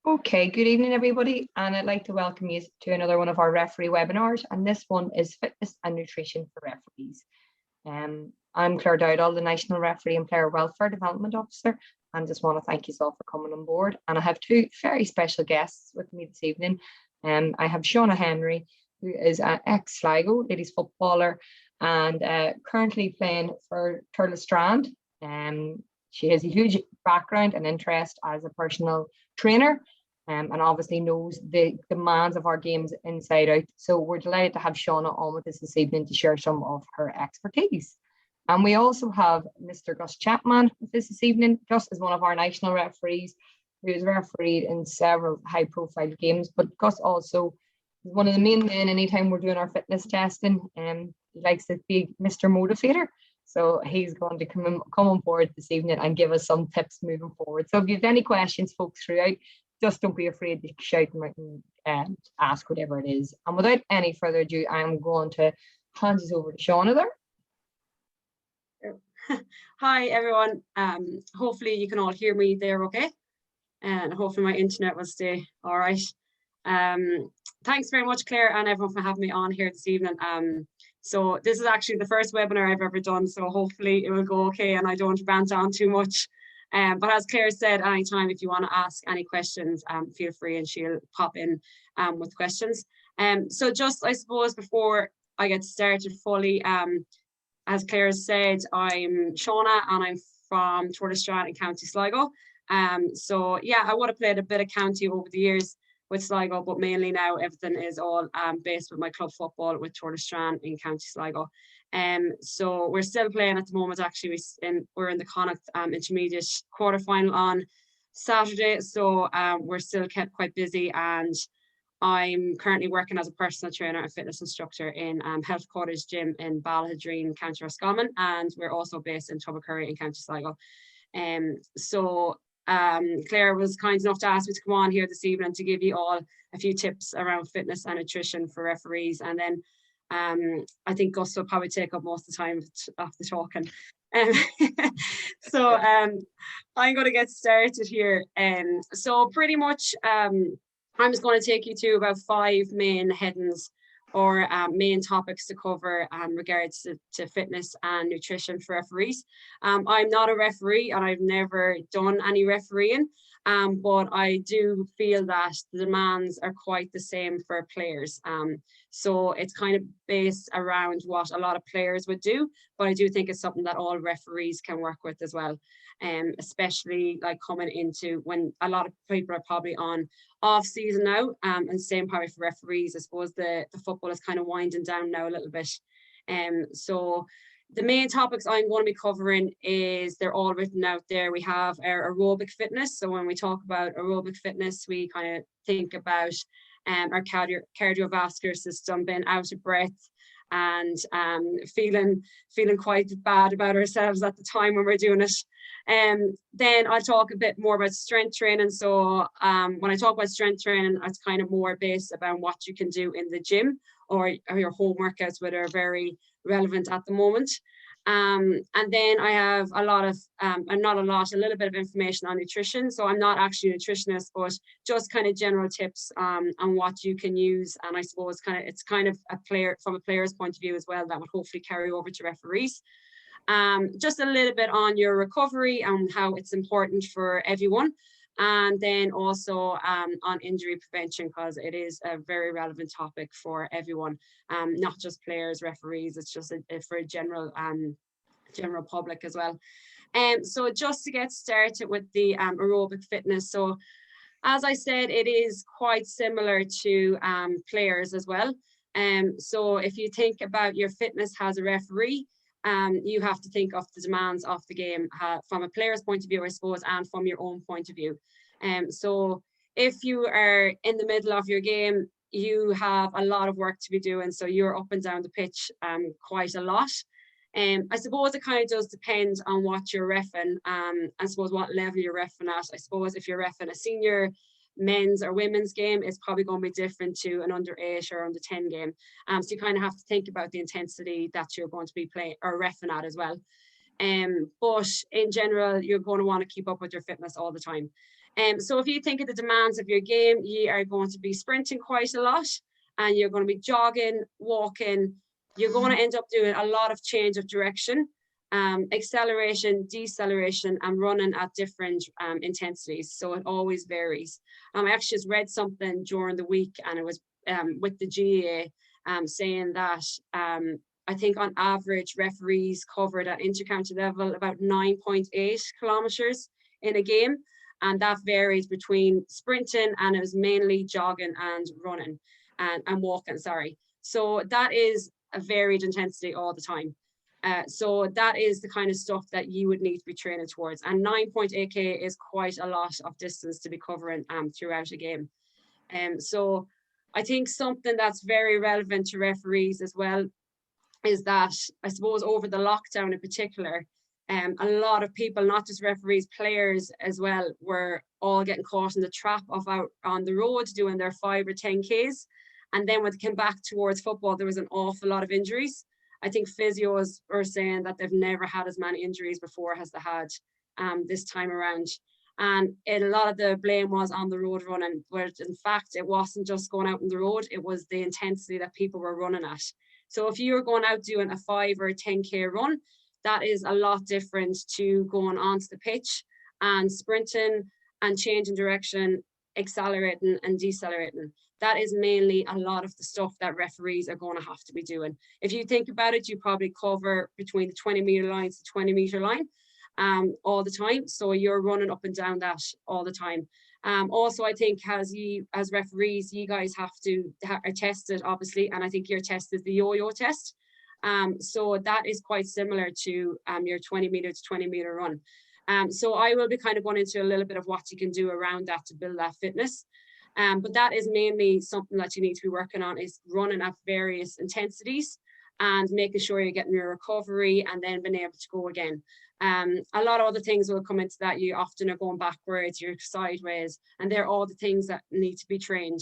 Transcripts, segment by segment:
Okay, good evening, everybody, and I'd like to welcome you to another one of our referee webinars, and this one is Fitness and Nutrition for Referees. I'm Claire Dowdall, the National Referee and Player Welfare Development Officer, and just want to thank you all for coming on board. And I have two very special guests with me this evening. I have Shauna Henry, who is an ex-Sligo ladies footballer and currently playing for Turlestrand. She has a huge background and interest as a personal trainer, and obviously knows the demands of our games inside out. So we're delighted to have Shauna on with us this evening to share some of her expertise. And we also have Mr. Gus Chapman with us this evening. Gus is one of our national referees who has refereed in several high-profile games, but Gus also is one of the main men anytime we're doing our fitness testing. He likes to be Mr. Motivator. So he's going to come on board this evening and give us some tips moving forward. So if you have any questions, folks, throughout, just don't be afraid to shout and ask whatever it is. And without any further ado, I'm going to hand this over to Shauna there. Hi, everyone. Hopefully you can all hear me there okay. And hopefully my internet will stay all right. Thanks very much, Claire, and everyone for having me on here this evening. So this is actually the first webinar I've ever done, so hopefully it will go okay and I don't rant on too much. But as Claire said, anytime if you want to ask any questions, feel free and she'll pop in with questions. So just, I suppose, before I get started fully, as Claire said, I'm Shauna and I'm from Turlestrand in County Sligo. So yeah, I would have played a bit of county over the years with Sligo, but mainly now everything is all based with my club football with Turlestrand in County Sligo. So we're still playing at the moment. Actually, we're in the Connacht intermediate quarterfinal on Saturday, so we're still kept quite busy. And I'm currently working as a personal trainer and fitness instructor in Health Cottage Gym in Ballahadreen, County Roscommon, and we're also based in Tubbercurry in County Sligo. Claire was kind enough to ask me to come on here this evening to give you all a few tips around fitness and nutrition for referees, and then I think Gus will probably take up most of the time of the talking. So I'm going to get started here. So pretty much I'm just going to take you to about 5 main headings or main topics to cover regards to fitness and nutrition for referees. I'm not a referee and I've never done any refereeing, but I do feel that the demands are quite the same for players. So it's kind of based around what a lot of players would do, but I do think it's something that all referees can work with as well. Especially like coming into when a lot of people are probably on off season now, and same probably for referees. I suppose the football is kind of winding down now a little bit. So the main topics I'm going to be covering is, they're all written out there. We have our aerobic fitness. So when we talk about aerobic fitness, we kind of think about our cardiovascular system, being out of breath and feeling quite bad about ourselves at the time when we're doing it. Then I'll talk a bit more about strength training. So when I talk about strength training, it's kind of more based about what you can do in the gym or your home workouts, that are very relevant at the moment. And then I have a little bit of information on nutrition. So I'm not actually a nutritionist, but just kind of general tips on what you can use. And I suppose it's kind of from a player's point of view as well, that would hopefully carry over to referees. Just a little bit on your recovery and how it's important for everyone. And then also on injury prevention, because it is a very relevant topic for everyone, not just players, referees. It's just for a general public as well. So just to get started with the aerobic fitness. So as I said, it is quite similar to players as well. So if you think about your fitness as a referee, you have to think of the demands of the game from a player's point of view, I suppose, and from your own point of view. So if you are in the middle of your game, you have a lot of work to be doing. So you're up and down the pitch quite a lot. I suppose it kind of does depend on what you're reffing, I suppose what level you're reffing at. I suppose if you're reffing a senior men's or women's game, it's probably going to be different to an under 8 or under 10 game. So you kind of have to think about the intensity that you're going to be playing or reffing at as well. But in general, you're going to want to keep up with your fitness all the time. So if you think of the demands of your game, you are going to be sprinting quite a lot, and you're going to be jogging, walking. You're going to end up doing a lot of change of direction, acceleration, deceleration, and running at different intensities. So it always varies. I actually just read something during the week, and it was with the GAA saying that I think on average referees covered at intercounty level about 9.8 kilometers in a game. And that varies between sprinting, and it was mainly jogging and running and walking, sorry. So that is a varied intensity all the time. So that is the kind of stuff that you would need to be training towards. And 9.8K is quite a lot of distance to be covering throughout a game. So I think something that's very relevant to referees as well is that, I suppose, over the lockdown in particular, a lot of people, not just referees, players as well, were all getting caught in the trap of out on the road doing their 5 or 10Ks. And then when they came back towards football, there was an awful lot of injuries. I think physios are saying that they've never had as many injuries before as they had this time around. And a lot of the blame was on the road running, where in fact, it wasn't just going out on the road, it was the intensity that people were running at. So if you're going out doing a 5 or a 10K run, that is a lot different to going onto the pitch and sprinting and changing direction, accelerating and decelerating. That is mainly a lot of the stuff that referees are going to have to be doing. If you think about it, you probably cover between the 20-meter line to 20-meter line all the time. So you're running up and down that all the time. Also, I think as referees, you guys have to are tested, obviously, and I think your test is the yo-yo test. So that is quite similar to your 20-meter to 20-meter run. So I will be kind of going into a little bit of what you can do around that to build that fitness. But that is mainly something that you need to be working on, is running at various intensities and making sure you're getting your recovery and then being able to go again. A lot of other things will come into that. You often are going backwards, you're sideways, and they're all the things that need to be trained.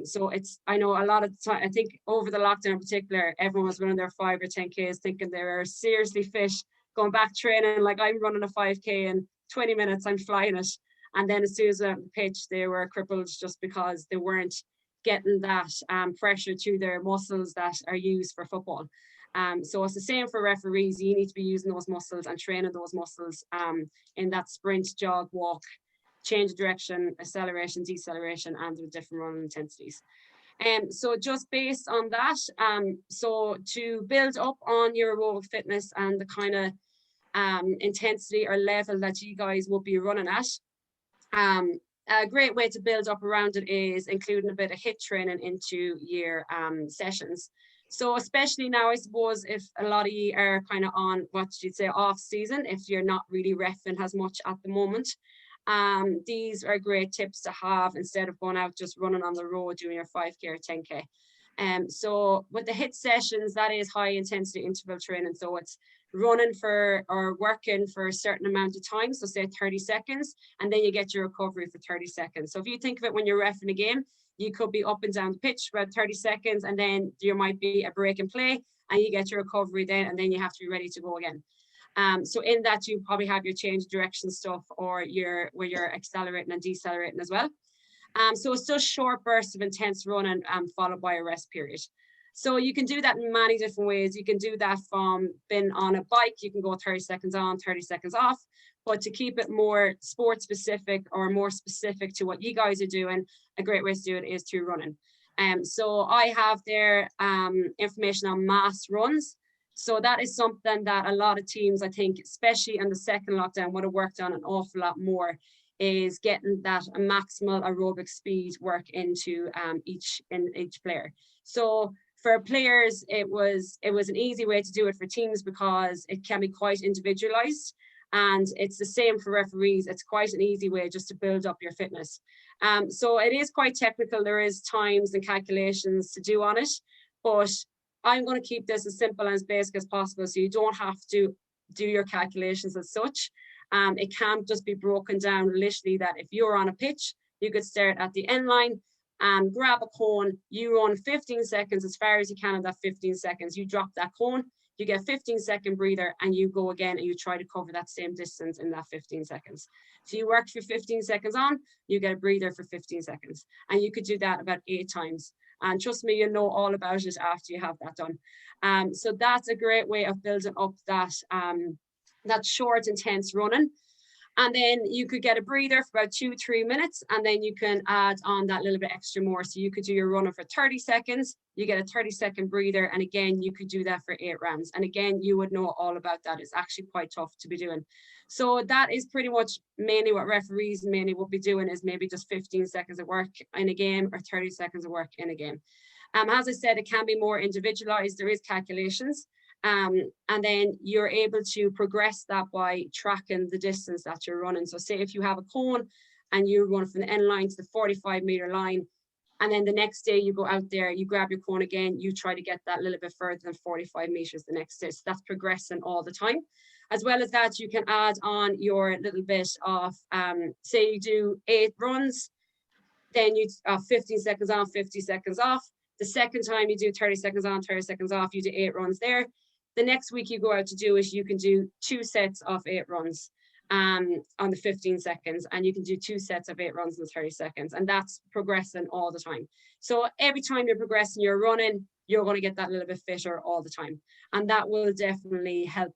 So I know a lot of the time, I think over the lockdown in particular, everyone was running their 5 or 10Ks thinking they were seriously fit, going back training, like I'm running a 5K in 20 minutes, I'm flying it. And then as soon as the pitch, they were crippled just because they weren't getting that pressure to their muscles that are used for football. So it's the same for referees. You need to be using those muscles and training those muscles in that sprint, jog, walk, change of direction, acceleration, deceleration, and the different running intensities. So just based on that, so to build up on your aerobic fitness and the kind of intensity or level that you guys will be running at, a great way to build up around it is including a bit of HIIT training into your sessions. So especially now, I suppose, if a lot of you are kind of on what you'd say off season, if you're not really reffing as much at the moment, these are great tips to have instead of going out just running on the road doing your 5K or 10K. So with the HIIT sessions, that is high intensity interval training. So it's running for or working for a certain amount of time, so say 30 seconds, and then you get your recovery for 30 seconds. So if you think of it when you're reffing a game, you could be up and down the pitch for about 30 seconds, and then there might be a break in play, and you get your recovery then, and then you have to be ready to go again. So in that, you probably have your change direction stuff, or where you're accelerating and decelerating as well. So it's just short bursts of intense running followed by a rest period. So you can do that in many different ways. You can do that from being on a bike, you can go 30 seconds on, 30 seconds off. But to keep it more sport specific or more specific to what you guys are doing, a great way to do it is through running. So I have their information on mass runs. So that is something that a lot of teams, I think, especially in the second lockdown, would have worked on an awful lot more, is getting that maximal aerobic speed work into each player. So for players, it was an easy way to do it for teams because it can be quite individualized. And it's the same for referees. It's quite an easy way just to build up your fitness. So it is quite technical. There is times and calculations to do on it, but I'm going to keep this as simple and as basic as possible, so you don't have to do your calculations as such. It can just be broken down literally that if you're on a pitch, you could start at the end line and grab a cone, you run 15 seconds as far as you can in that 15 seconds, you drop that cone, you get a 15-second breather, and you go again and you try to cover that same distance in that 15 seconds. So you work for 15 seconds on, you get a breather for 15 seconds. And you could do that about 8 times. And trust me, you'll know all about it after you have that done. So that's a great way of building up that short, intense running. And then you could get a breather for about 2-3 minutes, and then you can add on that little bit extra more. So you could do your running for 30 seconds, you get a 30-second breather, and again, you could do that for 8 rounds. And again, you would know all about that. It's actually quite tough to be doing. So that is pretty much mainly what referees mainly will be doing, is maybe just 15 seconds of work in a game or 30 seconds of work in a game. As I said, it can be more individualized. There is calculations. And then you're able to progress that by tracking the distance that you're running. So say if you have a cone and you're running from the end line to the 45-meter line, and then the next day you go out there, you grab your cone again, you try to get that little bit further than 45 meters the next day. So that's progressing all the time. As well as that, you can add on your little bit of, say you do 8 runs, then you 15 seconds on, 50 seconds off. The second time you do 30 seconds on, 30 seconds off, you do 8 runs there. The next week you go out to do it, you can do 2 sets of 8 runs on the 15 seconds, and you can do 2 sets of 8 runs in 30 seconds. And that's progressing all the time. So every time you're progressing, you're running, you're going to get that little bit fitter all the time. And that will definitely help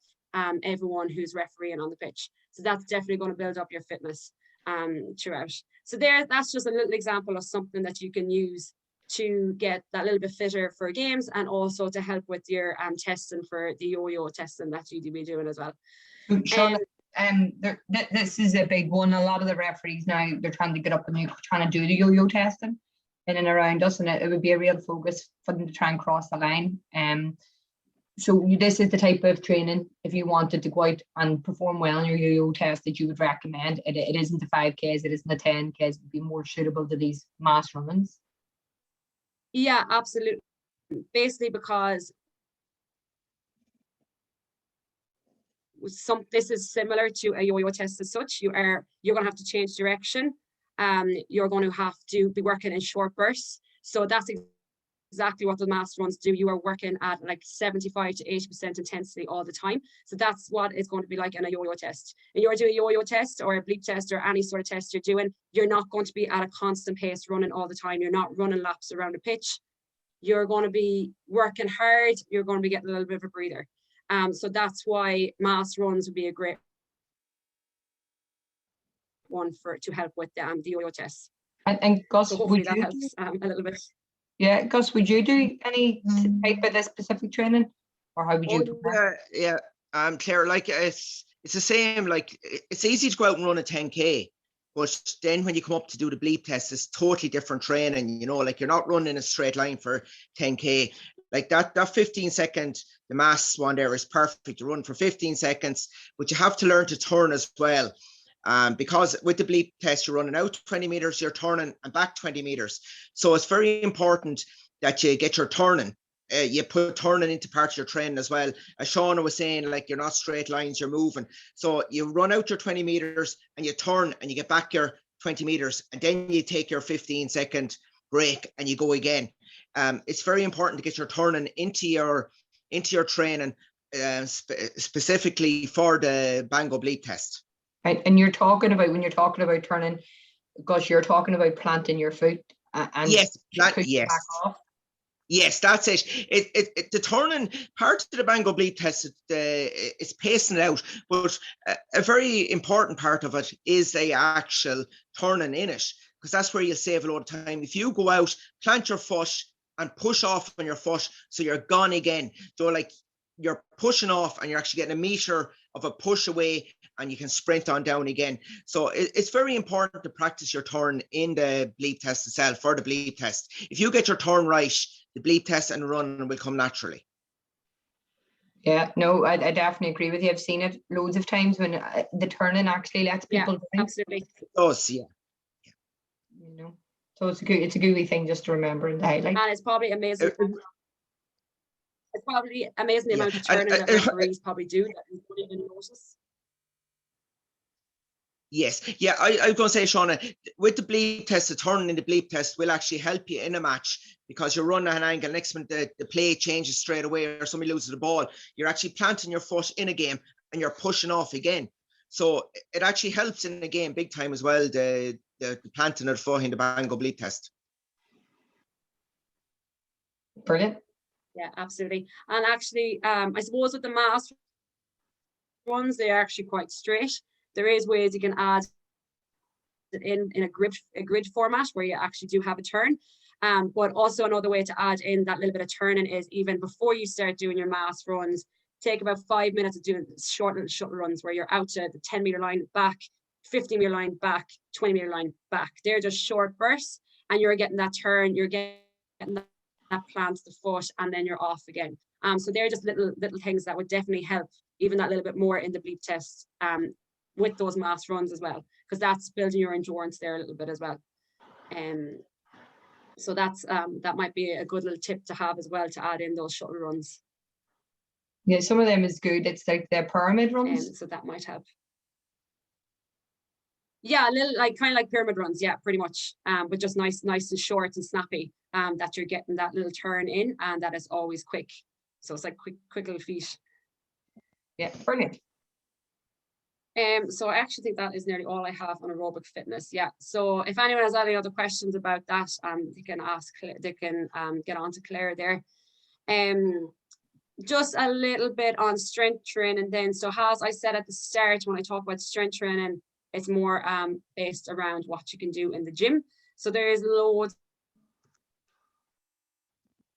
everyone who's refereeing on the pitch. So that's definitely going to build up your fitness throughout. So that's just a little example of something that you can use to get that little bit fitter for games, and also to help with your testing for the yo-yo testing that you'd be doing as well. Sean, this is a big one. A lot of the referees now, they're trying to get up and they're trying to do the yo-yo testing in and around us, and it would be a real focus for them to try and cross the line. So this is the type of training, if you wanted to go out and perform well in your yo-yo test, that you would recommend. It isn't the 5Ks, it isn't the 10Ks, it would be more suitable to these mass runnings. Yeah, absolutely. Basically, because this is similar to a yo-yo test as such. You're going to have to change direction. You're going to have to be working in short bursts. So that's exactly what the mass runs do. You are working at like 75 to 80% intensity all the time. So that's what it's going to be like in a yo-yo test. And you're doing a yo-yo test or a bleep test or any sort of test you're doing, you're not going to be at a constant pace running all the time. You're not running laps around a pitch. You're going to be working hard. You're going to be getting a little bit of a breather. So that's why mass runs would be a great one to help with the yo-yo test. And Gus, so hopefully that helps a little bit. Yeah, Gus, would you do any type of this specific training, or how would you? Yeah, Claire, like it's the same. Like it's easy to go out and run a 10K. But then when you come up to do the bleep test, it's totally different training, like you're not running a straight line for 10K. Like that 15-second, the mass one there is perfect to run for 15 seconds, but you have to learn to turn as well. Because with the bleep test, you're running out 20 meters, you're turning and back 20 meters. So it's very important that you get your turning. You put turning into part of your training as well. As Shauna was saying, like you're not straight lines, you're moving. So you run out your 20 meters and you turn and you get back your 20 meters, and then you take your 15-second break and you go again. It's very important to get your turning into your training, specifically for the Bango bleep test. Right, and you're talking about, when you're talking about turning, because you're talking about planting your foot and yes, back off. Yes, that's it. The turning part of the Bango bleep test is pacing it out, but a very important part of it is the actual turning in it, because that's where you'll save a lot of time. If you go out, plant your foot and push off on your foot, so you're gone again. So like you're pushing off and you're actually getting a meter of a push away, and you can sprint on down again. So it's very important to practice your turn in the bleep test itself, for the bleep test. If you get your turn right, the bleep test and run will come naturally. Yeah, no, I definitely agree with you. I've seen it loads of times when the turning actually lets people Yeah, absolutely. It does, yeah. So it's a good wee thing just to remember and highlight. And it's probably amazing. It's probably amazing the amount of turning that referees probably do that we don't even notice. Yes, yeah, I was going to say, Shauna, with the bleep test, the turn in the bleep test will actually help you in a match because you're running at an angle. Next minute, the play changes straight away, or somebody loses the ball. You're actually planting your foot in a game and you're pushing off again. So it actually helps in the game big time as well, the planting of the foot in the bang go bleep test. Brilliant. Yeah, absolutely. And actually, I suppose with the mass runs, they're actually quite straight. There is ways you can add it in a grid format where you actually do have a turn. But also another way to add in that little bit of turning is even before you start doing your mass runs, take about 5 minutes of doing short little shuttle runs where you're out to the 10-meter line back, 50-meter line back, 20-meter line back. They're just short bursts and you're getting that turn, you're getting that plant the foot, and then you're off again. So they're just little things that would definitely help even that little bit more in the bleep test with those mass runs as well, because that's building your endurance there a little bit as well. So that's that might be a good little tip to have as well, to add in those shuttle runs. Yeah, some of them is good. It's like the pyramid runs. So that might help. Yeah, a little kind of like pyramid runs, yeah, pretty much. But just nice and short and snappy. That you're getting that little turn in, and that is always quick. So it's like quick little feet. Yeah, brilliant. So I actually think that is nearly all I have on aerobic fitness. Yeah. So if anyone has any other questions about that, they can ask. They can get on to Claire there. Just a little bit on strength training then. So as I said at the start, when I talk about strength training, it's more based around what you can do in the gym. So there is loads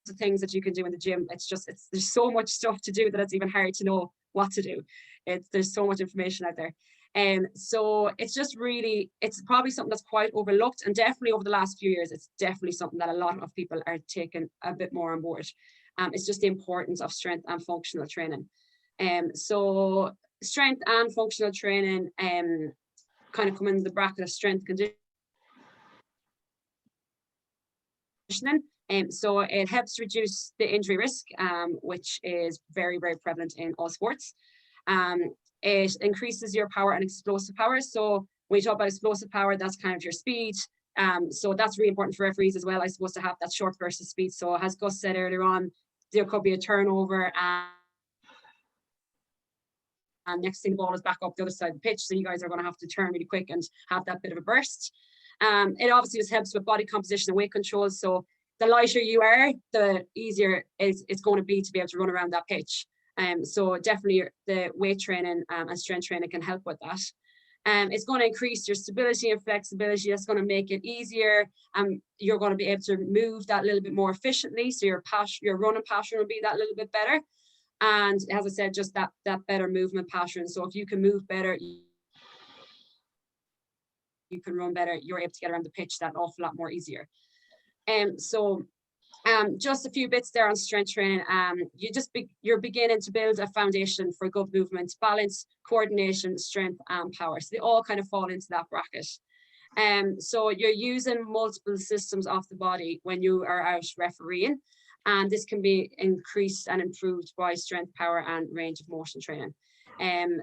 of things that you can do in the gym. There's so much stuff to do that it's even hard to know what to do. There's so much information out there. And so it's probably something that's quite overlooked, and definitely over the last few years, it's definitely something that a lot of people are taking a bit more on board. It's just the importance of strength and functional training. So strength and functional training kind of come in the bracket of strength conditioning. So it helps reduce the injury risk, which is very, very prevalent in all sports. It increases your power and explosive power. So when you talk about explosive power, that's kind of your speed. So that's really important for referees as well, I suppose, to have that short burst of speed. So as Gus said earlier on, there could be a turnover and next thing the ball is back up the other side of the pitch. So you guys are going to have to turn really quick and have that bit of a burst. It obviously just helps with body composition and weight control. So the lighter you are, the easier it's going to be able to run around that pitch. So definitely the weight training and strength training can help with that. It's going to increase your stability and flexibility. That's going to make it easier. You're going to be able to move that little bit more efficiently. So your running pattern will be that little bit better. And as I said, just that better movement pattern. So if you can move better, you can run better, you're able to get around the pitch that awful lot more easier. So just a few bits there on strength training. You're beginning to build a foundation for good movement, balance, coordination, strength, and power. So they all kind of fall into that bracket. So you're using multiple systems of the body when you are out refereeing, and this can be increased and improved by strength, power, and range of motion training.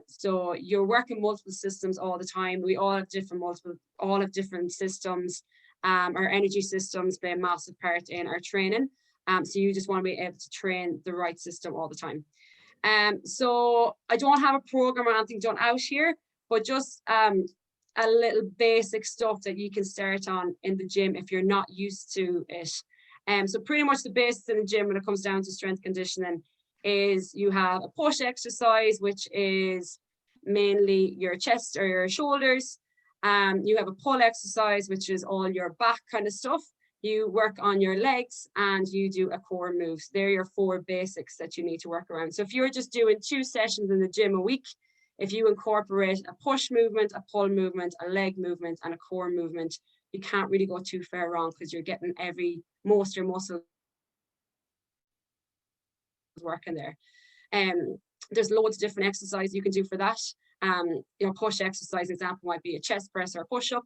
So you're working multiple systems all the time. We all have different systems. Our energy systems play a massive part in our training. So you just want to be able to train the right system all the time. So I don't have a program or anything done out here, but just a little basic stuff that you can start on in the gym if you're not used to it. So pretty much the basics in the gym when it comes down to strength conditioning is you have a push exercise, which is mainly your chest or your shoulders. You have a pull exercise, which is all your back kind of stuff. You work on your legs and you do a core move. So they're your 4 basics that you need to work around. So if you're just doing 2 sessions in the gym a week, if you incorporate a push movement, a pull movement, a leg movement, and a core movement, you can't really go too far wrong because you're getting most of your muscles working there. There's loads of different exercises you can do for that. Push exercise example might be a chest press or a push-up.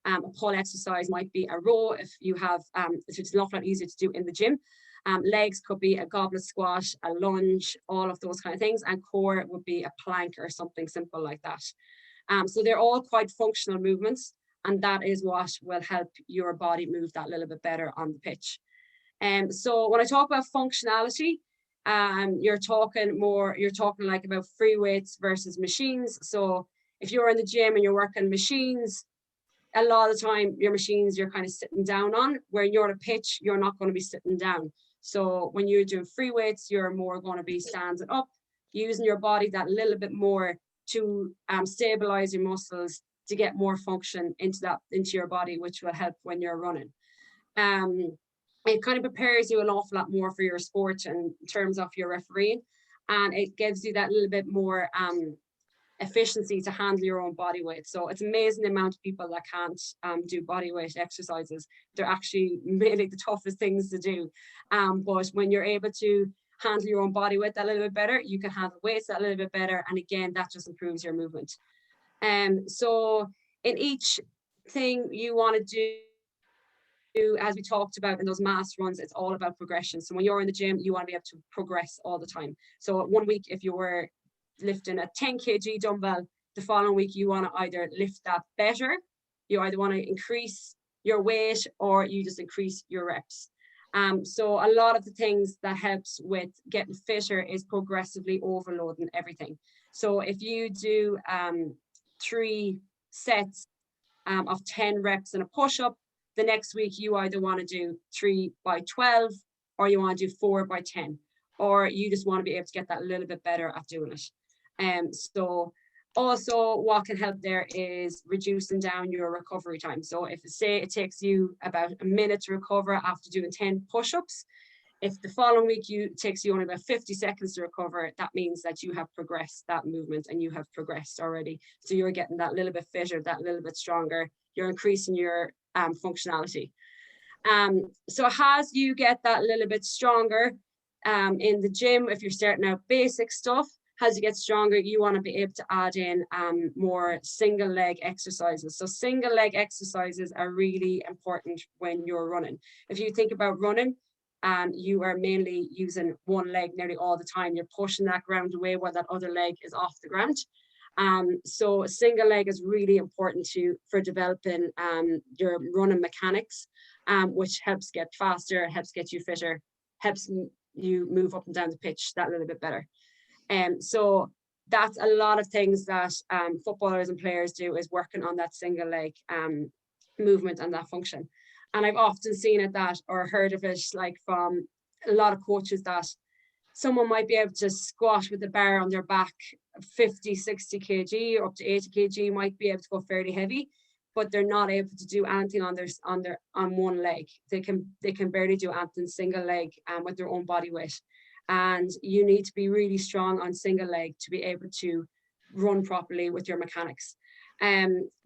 A pull exercise might be a row if it's a lot easier to do in the gym. Legs could be a goblet squat, a lunge, all of those kind of things. And core would be a plank or something simple like that. So they're all quite functional movements, and that is what will help your body move that little bit better on the pitch. So when I talk about functionality, you're talking like about free weights versus machines. So if you're in the gym and you're working machines, a lot of the time your machines you're kind of sitting down on, where you're on a pitch, you're not going to be sitting down. So when you're doing free weights, you're more going to be standing up, using your body that little bit more to stabilize your muscles, to get more function into your body, which will help when you're running. It kind of prepares you an awful lot more for your sport in terms of your refereeing, and it gives you that little bit more efficiency to handle your own body weight. So it's amazing the amount of people that can't do body weight exercises. They're actually really the toughest things to do. But when you're able to handle your own body weight that little bit better, you can handle weights that little bit better. And again, that just improves your movement. So in each thing you want to do, as we talked about in those mass runs, it's all about progression. So when you're in the gym, you want to be able to progress all the time. So 1 week, if you were lifting a 10 kg dumbbell, the following week you want to either lift that better, you either want to increase your weight, or you just increase your reps. So a lot of the things that helps with getting fitter is progressively overloading everything. So if you do 3 sets of 10 reps in a push-up, the next week you either want to do 3 by 12, or you want to do 4 by 10, or you just want to be able to get that a little bit better at doing it. So also what can help there is reducing down your recovery time. So if say it takes you about a minute to recover after doing 10 push-ups, if the following week it takes you only about 50 seconds to recover, that means that you have progressed that movement and you have progressed already. So you're getting that little bit fitter, that little bit stronger, you're increasing your functionality. So as you get that little bit stronger in the gym, if you're starting out basic stuff, as you get stronger, you want to be able to add in more single leg exercises. So single leg exercises are really important when you're running. If you think about running, you are mainly using one leg nearly all the time. You're pushing that ground away while that other leg is off the ground. So a single leg is really important for developing your running mechanics, which helps get faster, helps get you fitter, helps you move up and down the pitch that little bit better. So that's a lot of things that footballers and players do, is working on that single leg movement and that function. And I've often seen it or heard of it, like from a lot of coaches, that someone might be able to squat with the bar on their back 50, 60 kg, or up to 80 kg, might be able to go fairly heavy, but they're not able to do anything on one leg. They can barely do anything single leg with their own body weight. And you need to be really strong on single leg to be able to run properly with your mechanics.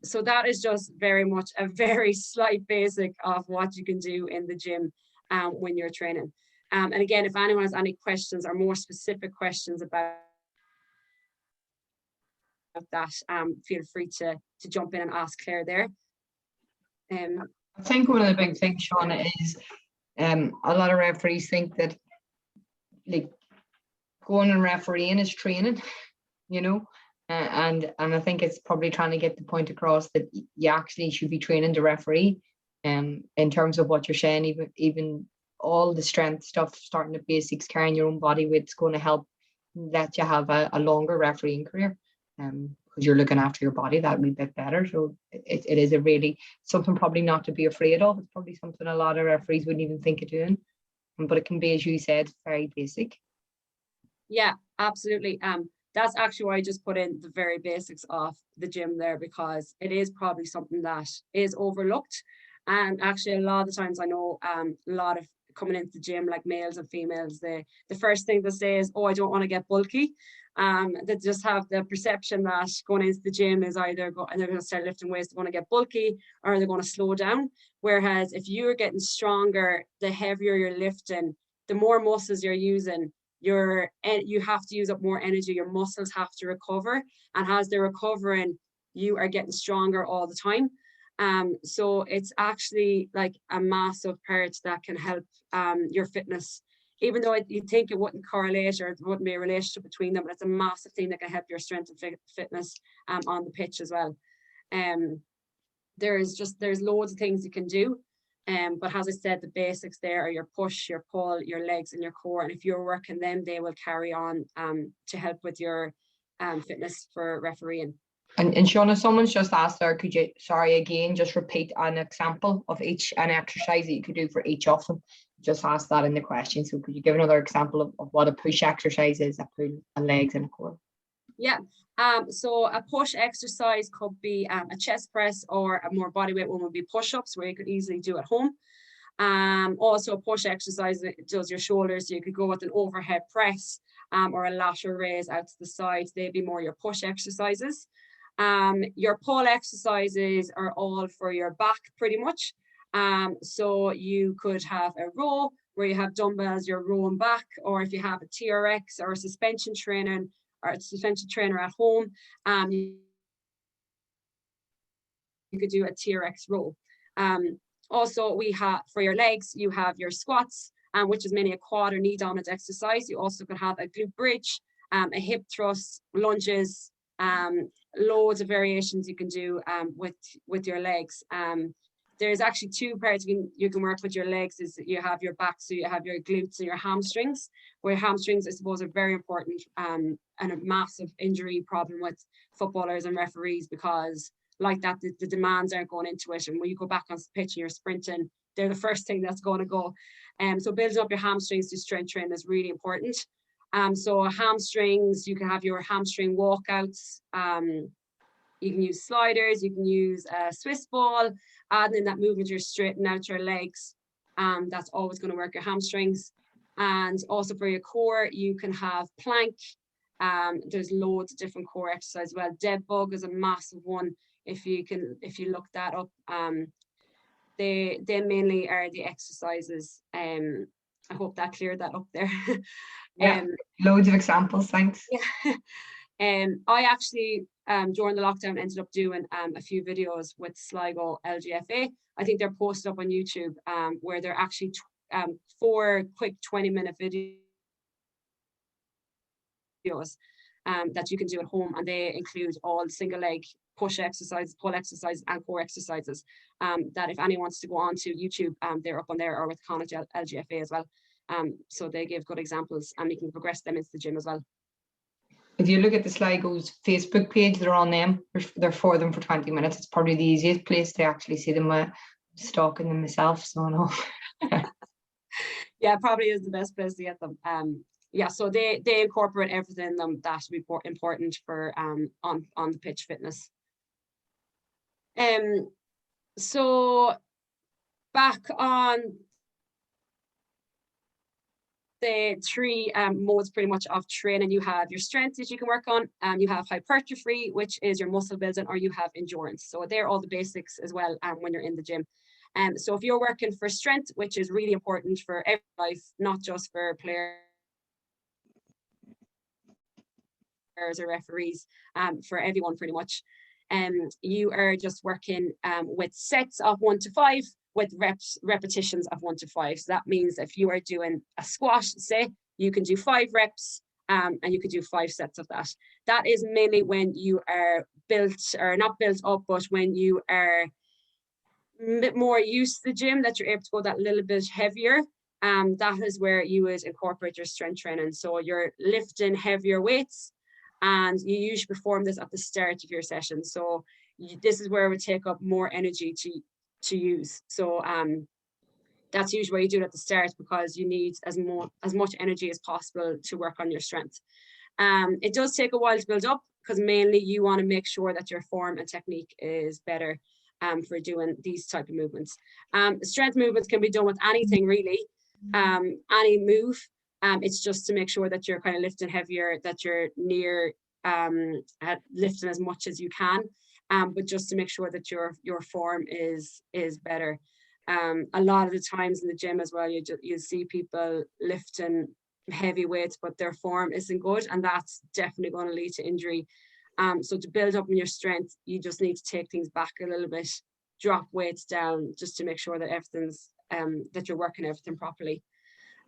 So that is just very much a very slight basic of what you can do in the gym when you're training. And again, if anyone has any questions or more specific questions about that, feel free to jump in and ask Claire there. I think one of the big things, Shauna, is a lot of referees think that like going and refereeing is training, you know, and I think it's probably trying to get the point across that you actually should be training to referee, in terms of what you're saying. Even all the strength stuff, starting at basics, carrying your own body weight, is going to help let you have a longer refereeing career, because you're looking after your body that wee bit better. So it is a really something probably not to be afraid of. It's probably something a lot of referees wouldn't even think of doing, but it can be, as you said, very basic. Yeah, absolutely. That's actually why I just put in the very basics of the gym there, because it is probably something that is overlooked. And actually, a lot of the times I know a lot of coming into the gym, like males and females, the first thing they say is, oh, I don't want to get bulky. They just have the perception that going into the gym is either they're going to start lifting weights, they're going to get bulky, or they're going to slow down. Whereas if you're getting stronger, the heavier you're lifting, the more muscles you're using, you have to use up more energy, your muscles have to recover, and as they're recovering, you are getting stronger all the time. So it's actually like a massive part that can help your fitness even though you'd think it wouldn't correlate or there wouldn't be a relationship between them, but it's a massive thing that can help your strength and fitness on the pitch as well. There's loads of things you can do. But as I said, the basics there are your push, your pull, your legs, and your core. And if you're working them, they will carry on to help with your fitness for refereeing. And Shauna, someone's just asked there, could you, sorry, again, just repeat an example of an exercise that you could do for each of them? Just asked that in the question. So could you give another example of what a push exercise is, a pull, a legs and a core? Yeah. So a push exercise could be a chest press, or a more bodyweight one would be push-ups, where you could easily do at home. Also a push exercise that does your shoulders. So you could go with an overhead press or a lateral raise out to the side. They'd be more your push exercises. Your pull exercises are all for your back pretty much. So you could have a row where you have dumbbells, you're rowing back, or if you have a TRX or a suspension trainer at home, you could do a TRX row. Also, we have for your legs, you have your squats, which is mainly a quad or knee dominant exercise. You also could have a glute bridge, a hip thrust, lunges, loads of variations you can do with your legs. There's actually two parts you can work with your legs. Is that you have your back, so you have your glutes and your hamstrings, where hamstrings, I suppose, are very important and a massive injury problem with footballers and referees, because like that, the demands aren't going into it. And when you go back on the pitch and you're sprinting, they're the first thing that's going to go. So building up your hamstrings to strength training is really important. So hamstrings, you can have your hamstring walkouts. You can use sliders, you can use a Swiss ball, adding in that movement, you're straightening out your legs. That's always going to work your hamstrings. And also for your core, you can have plank. There's loads of different core exercises. Well, dead bug is a massive one. If you look that up, they mainly are the exercises. I hope that cleared that up there. Yeah, loads of examples, thanks. Yeah. I actually during the lockdown ended up doing a few videos with Sligo LGFA. I think they're posted up on YouTube, where they're actually 4 quick 20-minute videos that you can do at home, and they include all single leg push exercises, pull exercises, and core exercises. That if anyone wants to go on to YouTube, they're up on there, or with Connacht LGFA as well. So they give good examples, and you can progress them into the gym as well. If you look at the Sligo's Facebook page, they're on them. They're for them for 20 minutes. It's probably the easiest place to actually see them. Stalking them myself, so no. Yeah, probably is the best place to get them. Yeah, so they incorporate everything in them that's important for on the pitch fitness. So back on the 3 modes pretty much of training, you have your strength that you can work on, you have hypertrophy, which is your muscle building, or you have endurance. So they're all the basics as well when you're in the gym. So if you're working for strength, which is really important for every life, not just for players or referees, for everyone pretty much. You are just working with sets of 1 to 5 with repetitions of 1 to 5. So that means if you are doing a squat, say, you can do 5 reps and you could do 5 sets of that. That is mainly when you are built, or not built up, but when you are a bit more used to the gym, that you're able to go that little bit heavier. That is where you would incorporate your strength training. So you're lifting heavier weights, and you usually perform this at the start of your session. So this is where it would take up more energy to use. So that's usually where you do it at the start, because you need as much energy as possible to work on your strength. It does take a while to build up, because mainly you want to make sure that your form and technique is better for doing these type of movements. Strength movements can be done with anything really, any move. It's just to make sure that you're kind of lifting heavier, that you're near lifting as much as you can, but just to make sure that your form is better. A lot of the times in the gym as well, you see people lifting heavy weights, but their form isn't good, and that's definitely going to lead to injury. So to build up on your strength, you just need to take things back a little bit, drop weights down, just to make sure that everything's that you're working everything properly.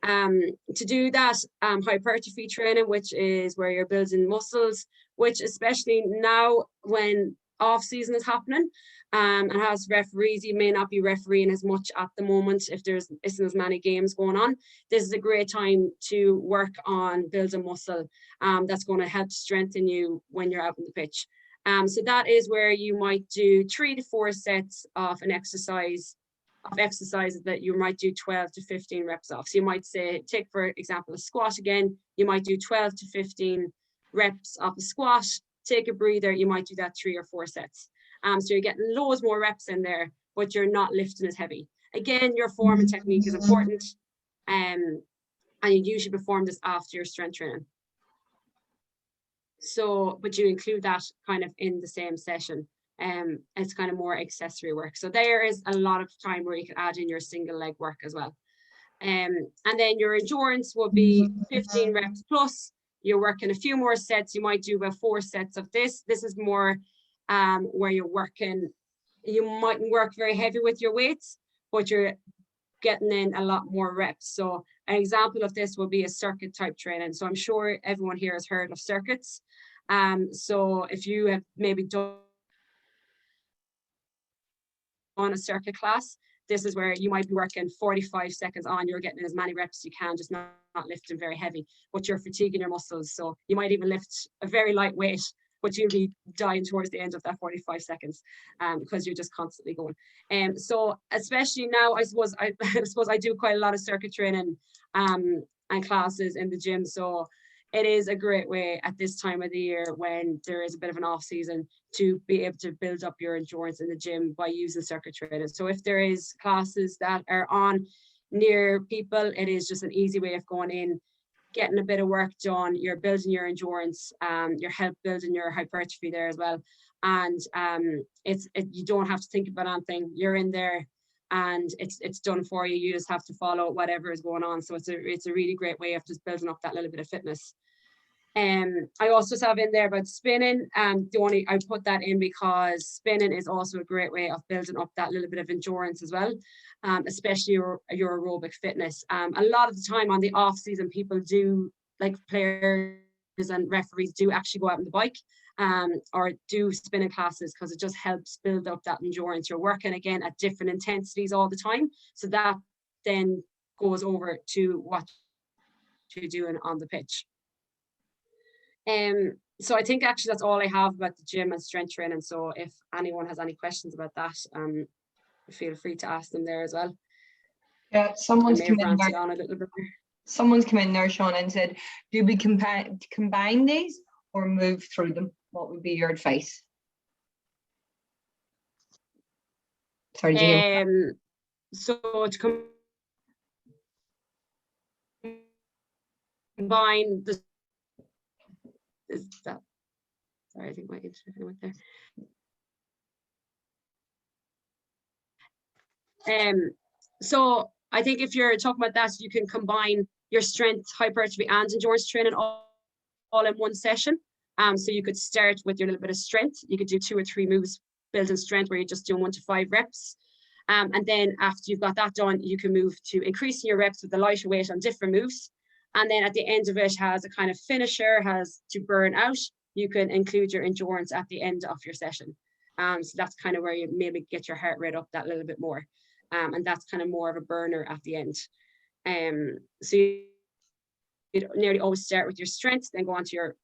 To do that hypertrophy training, which is where you're building muscles, which especially now when off season is happening, and as referees, you may not be refereeing as much at the moment if there isn't as many games going on. This is a great time to work on building muscle that's going to help strengthen you when you're out on the pitch. So that is where you might do 3 to 4 sets of an exercises that you might do 12 to 15 reps of. So you might say, take for example, a squat again, you might do 12 to 15 reps of a squat, take a breather, you might do that 3 or 4 sets. So you're getting loads more reps in there, but you're not lifting as heavy. Again, your form and technique is important, and you usually perform this after your strength training. So, but you include that kind of in the same session. It's kind of more accessory work. So there is a lot of time where you can add in your single leg work as well. And then your endurance will be 15 reps plus. You're working a few more sets. You might do about 4 sets of this. This is more where you're working. You mightn't work very heavy with your weights, but you're getting in a lot more reps. So an example of this will be a circuit type training. So I'm sure everyone here has heard of circuits. So if you have maybe done on a circuit class, this is where you might be working 45 seconds on, you're getting as many reps as you can, just not lifting very heavy, but you're fatiguing your muscles. So you might even lift a very light weight, but you'll be dying towards the end of that 45 seconds because you're just constantly going. So especially now, I suppose I do quite a lot of circuit training and classes in the gym. So it is a great way at this time of the year when there is a bit of an off season to be able to build up your endurance in the gym by using circuit training. So if there is classes that are on near people, it is just an easy way of going in, getting a bit of work done. You're building your endurance, you're building your hypertrophy there as well. And you don't have to think about anything. You're in there and it's done for you. You just have to follow whatever is going on. So it's a really great way of just building up that little bit of fitness. I also have in there about spinning. I put that in because spinning is also a great way of building up that little bit of endurance as well, especially your aerobic fitness. A lot of the time on the off season, people do, like players and referees do actually go out on the bike or do spinning classes because it just helps build up that endurance. You're working again at different intensities all the time. So that then goes over to what you're doing on the pitch. So I think actually that's all I have about the gym and strength training. So if anyone has any questions about that, feel free to ask them there as well. Yeah, someone's come in there. On a little bit. Someone's come in there, Sean, and said, do we combine these or move through them? What would be your advice? Sorry, so to combine the is that, sorry, I think my internet went there. So I think if you're talking about that, you can combine your strength, hypertrophy, and endurance training all in one session. So you could start with your little bit of strength. You could do 2 or 3 moves building strength where you're just doing 1 to 5 reps. And then after you've got that done, you can move to increasing your reps with the lighter weight on different moves. And then at the end of it has a kind of finisher, has to burn out. You can include your endurance at the end of your session. So that's kind of where you maybe get your heart rate up that little bit more. And that's kind of more of a burner at the end. So you nearly always start with your strength, then go on to your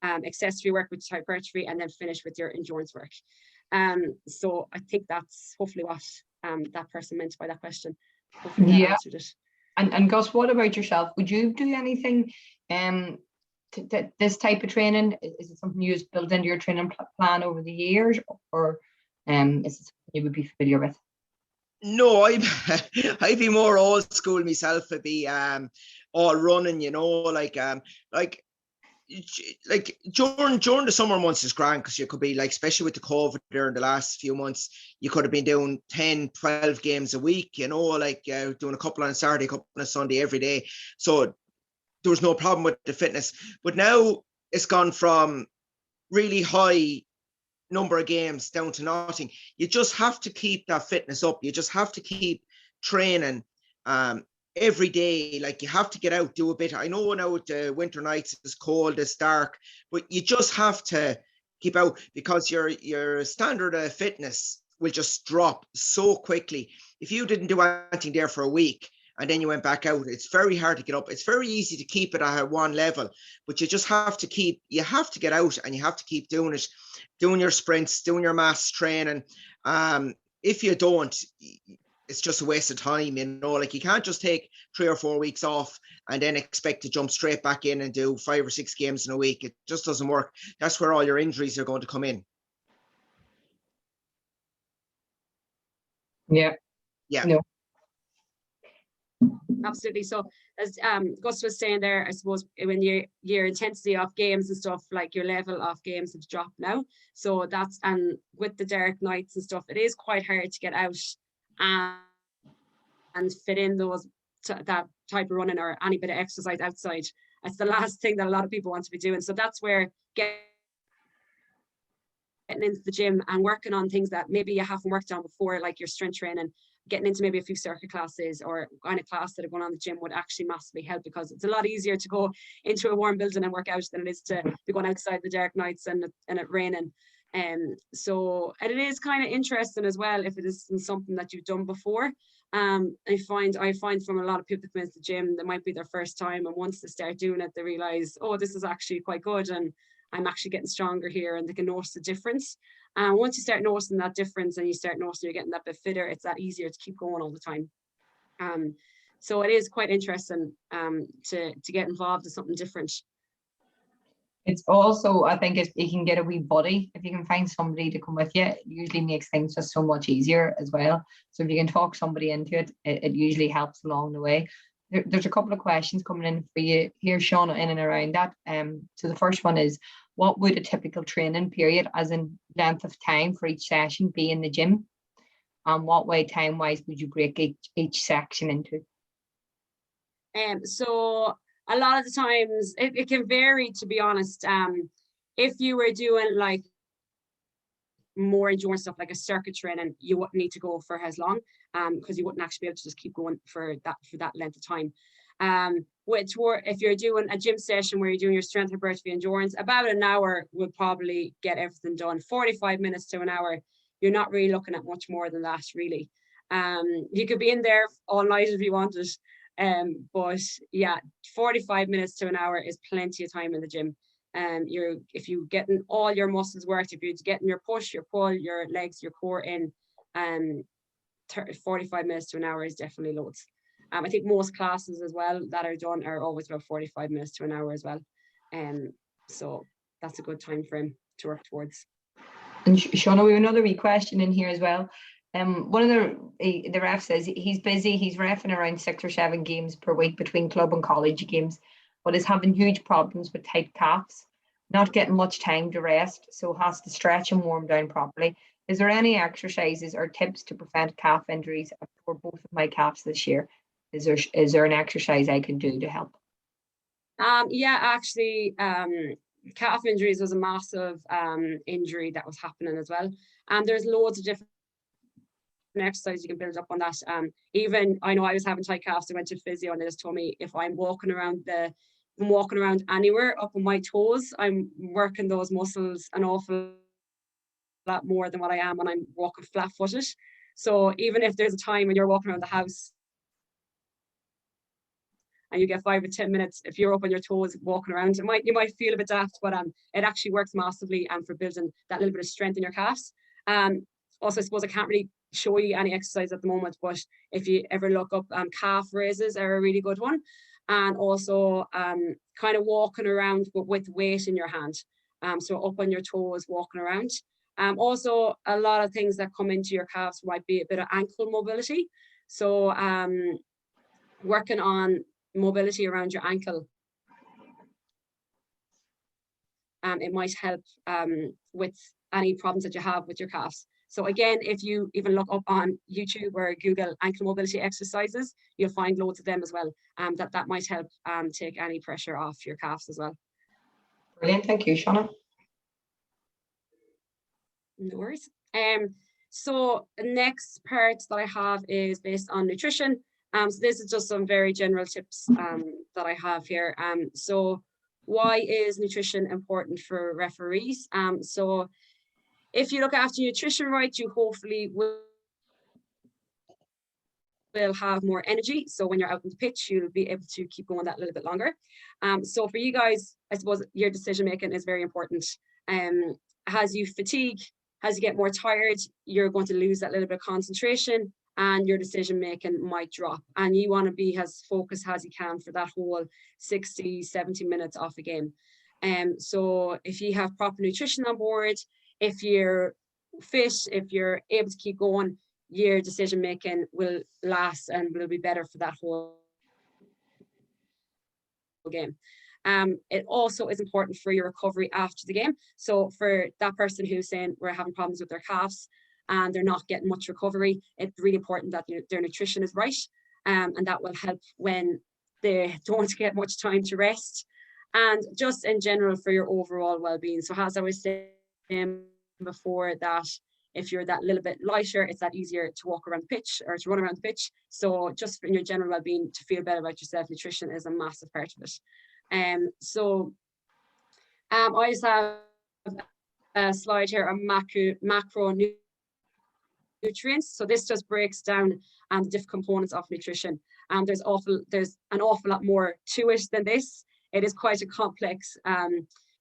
accessory work, which is hypertrophy, and then finish with your endurance work. So I think that's hopefully what that person meant by that question. Hopefully that answered it. And Gus, what about yourself? Would you do anything this type of training? Is it something you built into your training plan over the years, or is it something you would be familiar with? No, I'd be more old school myself. I'd be all running, you know, like during the summer months is grand because you could be like, especially with the COVID there in the last few months, you could have been doing 10, 12 games a week, you know, like doing a couple on a Saturday, a couple on a Sunday every day. So there was no problem with the fitness. But now it's gone from really high number of games down to nothing. You just have to keep that fitness up. You just have to keep training every day, like you have to get out, do a bit. I know now the winter nights it's cold, it's dark, but you just have to keep out, because your standard of fitness will just drop so quickly. If you didn't do anything there for a week and then you went back out, it's very hard to get up. It's very easy to keep it at one level, but you just have to get out, and you have to keep doing it, doing your sprints, doing your mass training. If you don't, it's just a waste of time, like you can't just take 3 or 4 weeks off and then expect to jump straight back in and do 5 or 6 games in a week. It just doesn't work. That's where all your injuries are going to come in. Yeah. No. Absolutely. So as Gus was saying there, I suppose when your intensity of games and stuff, like your level of games has dropped now. So that's, and with the dark nights and stuff, it is quite hard to get out and fit in that type of running or any bit of exercise outside. It's the last thing that a lot of people want to be doing. So that's where getting into the gym and working on things that maybe you haven't worked on before, like your strength training, getting into maybe a few circuit classes or kind of class that are going on in the gym would actually massively help, because it's a lot easier to go into a warm building and work out than it is to be going outside the dark nights and it raining. So, and it is kind of interesting as well if it is something that you've done before. I find from a lot of people that come into the gym, that might be their first time, and once they start doing it, they realize, oh, this is actually quite good, and I'm actually getting stronger here, and they can notice the difference. And once you start noticing that difference and you start noticing you're getting that bit fitter, it's that easier to keep going all the time. So it is quite interesting to get involved in something different. It's also, I think, if you can get a wee buddy, if you can find somebody to come with you, it usually makes things just so much easier as well. So if you can talk somebody into it, it usually helps along the way. There's a couple of questions coming in for you here, Shauna, in and around that. So the first one is, what would a typical training period, as in length of time for each session, be in the gym? And what way, time-wise, would you break each section into? So a lot of the times it can vary, to be honest. If you were doing like more endurance stuff like a circuit training, you wouldn't need to go for as long, because you wouldn't actually be able to just keep going for that length of time. If you're doing a gym session where you're doing your strength, hypertrophy, endurance, about an hour would probably get everything done. 45 minutes to an hour, you're not really looking at much more than that, really. You could be in there all night if you wanted, but yeah, 45 minutes to an hour is plenty of time in the gym. If you're getting all your muscles worked, if you're getting your push, your pull, your legs, your core in, 45 minutes to an hour is definitely loads. I think most classes as well that are done are always about 45 minutes to an hour as well. So that's a good time frame to work towards. And Shauna, we have another wee question in here as well. One of the ref says he's busy, he's reffing around 6 or 7 games per week between club and college games, but is having huge problems with tight calves, not getting much time to rest, so has to stretch and warm down properly. Is there any exercises or tips to prevent calf injuries for both of my calves this year? Is there an exercise I can do to help? Yeah, actually, calf injuries was a massive injury that was happening as well. And there's loads of different exercises you can build up on that. Even I know I was having tight calves, I went to physio and they just told me if I'm walking around anywhere up on my toes, I'm working those muscles an awful lot more than what I am when I'm walking flat-footed. So even if there's a time when you're walking around the house and you get 5 or 10 minutes, if you're up on your toes walking around, you might feel a bit daft, but it actually works massively for building that little bit of strength in your calves. Also, I suppose I can't really show you any exercise at the moment, but if you ever look up, calf raises are a really good one. And also kind of walking around but with weight in your hand. So up on your toes, walking around. Also, a lot of things that come into your calves might be a bit of ankle mobility. So working on mobility around your ankle. It might help with any problems that you have with your calves. So again, if you even look up on YouTube or Google ankle mobility exercises, you'll find loads of them as well. That might help take any pressure off your calves as well. Brilliant, thank you, Shauna. No worries. So the next part that I have is based on nutrition. So this is just some very general tips that I have here. So why is nutrition important for referees? So if you look after nutrition right, you hopefully will have more energy. So when you're out on the pitch, you'll be able to keep going that little bit longer. So for you guys, I suppose your decision making is very important. As you fatigue, as you get more tired, you're going to lose that little bit of concentration and your decision making might drop. And you want to be as focused as you can for that whole 60, 70 minutes off a game. So if you have proper nutrition on board, if you're fit, if you're able to keep going, your decision making will last and will be better for that whole game. It also is important for your recovery after the game. So for that person who's saying we're having problems with their calves and they're not getting much recovery, it's really important that their nutrition is right, and that will help when they don't get much time to rest, and just in general for your overall well-being. So as I was saying before, that if you're that little bit lighter, it's that easier to walk around the pitch or to run around the pitch. So just in your general well-being, to feel better about yourself, nutrition is a massive part of it. I just have a slide here on macronutrients. So this just breaks down the different components of nutrition. There's an awful lot more to it than this. It is quite a complex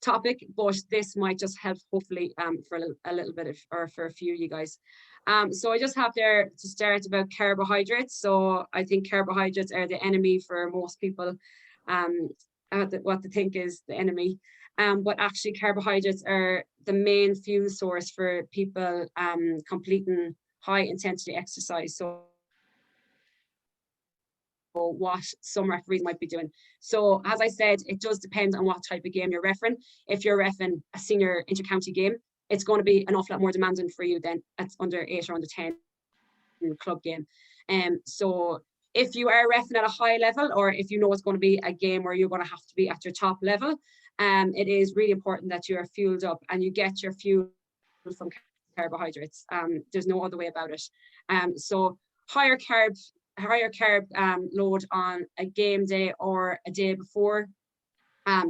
topic, but this might just help hopefully for a little bit of, or for a few of you guys. So I just have there to start about carbohydrates. So I think carbohydrates are the enemy for most people, what they think is the enemy. But actually carbohydrates are the main fuel source for people completing high intensity exercise. So what some referees might be doing. So as I said, it does depend on what type of game you're refereeing. If you're refereeing a senior inter-county game, it's going to be an awful lot more demanding for you than it's under 8 or under 10 club game. So if you are refereeing at a high level, or if you know it's going to be a game where you're going to have to be at your top level, it is really important that you are fueled up and you get your fuel from carbohydrates. There's no other way about it. So higher carb load on a game day or a day before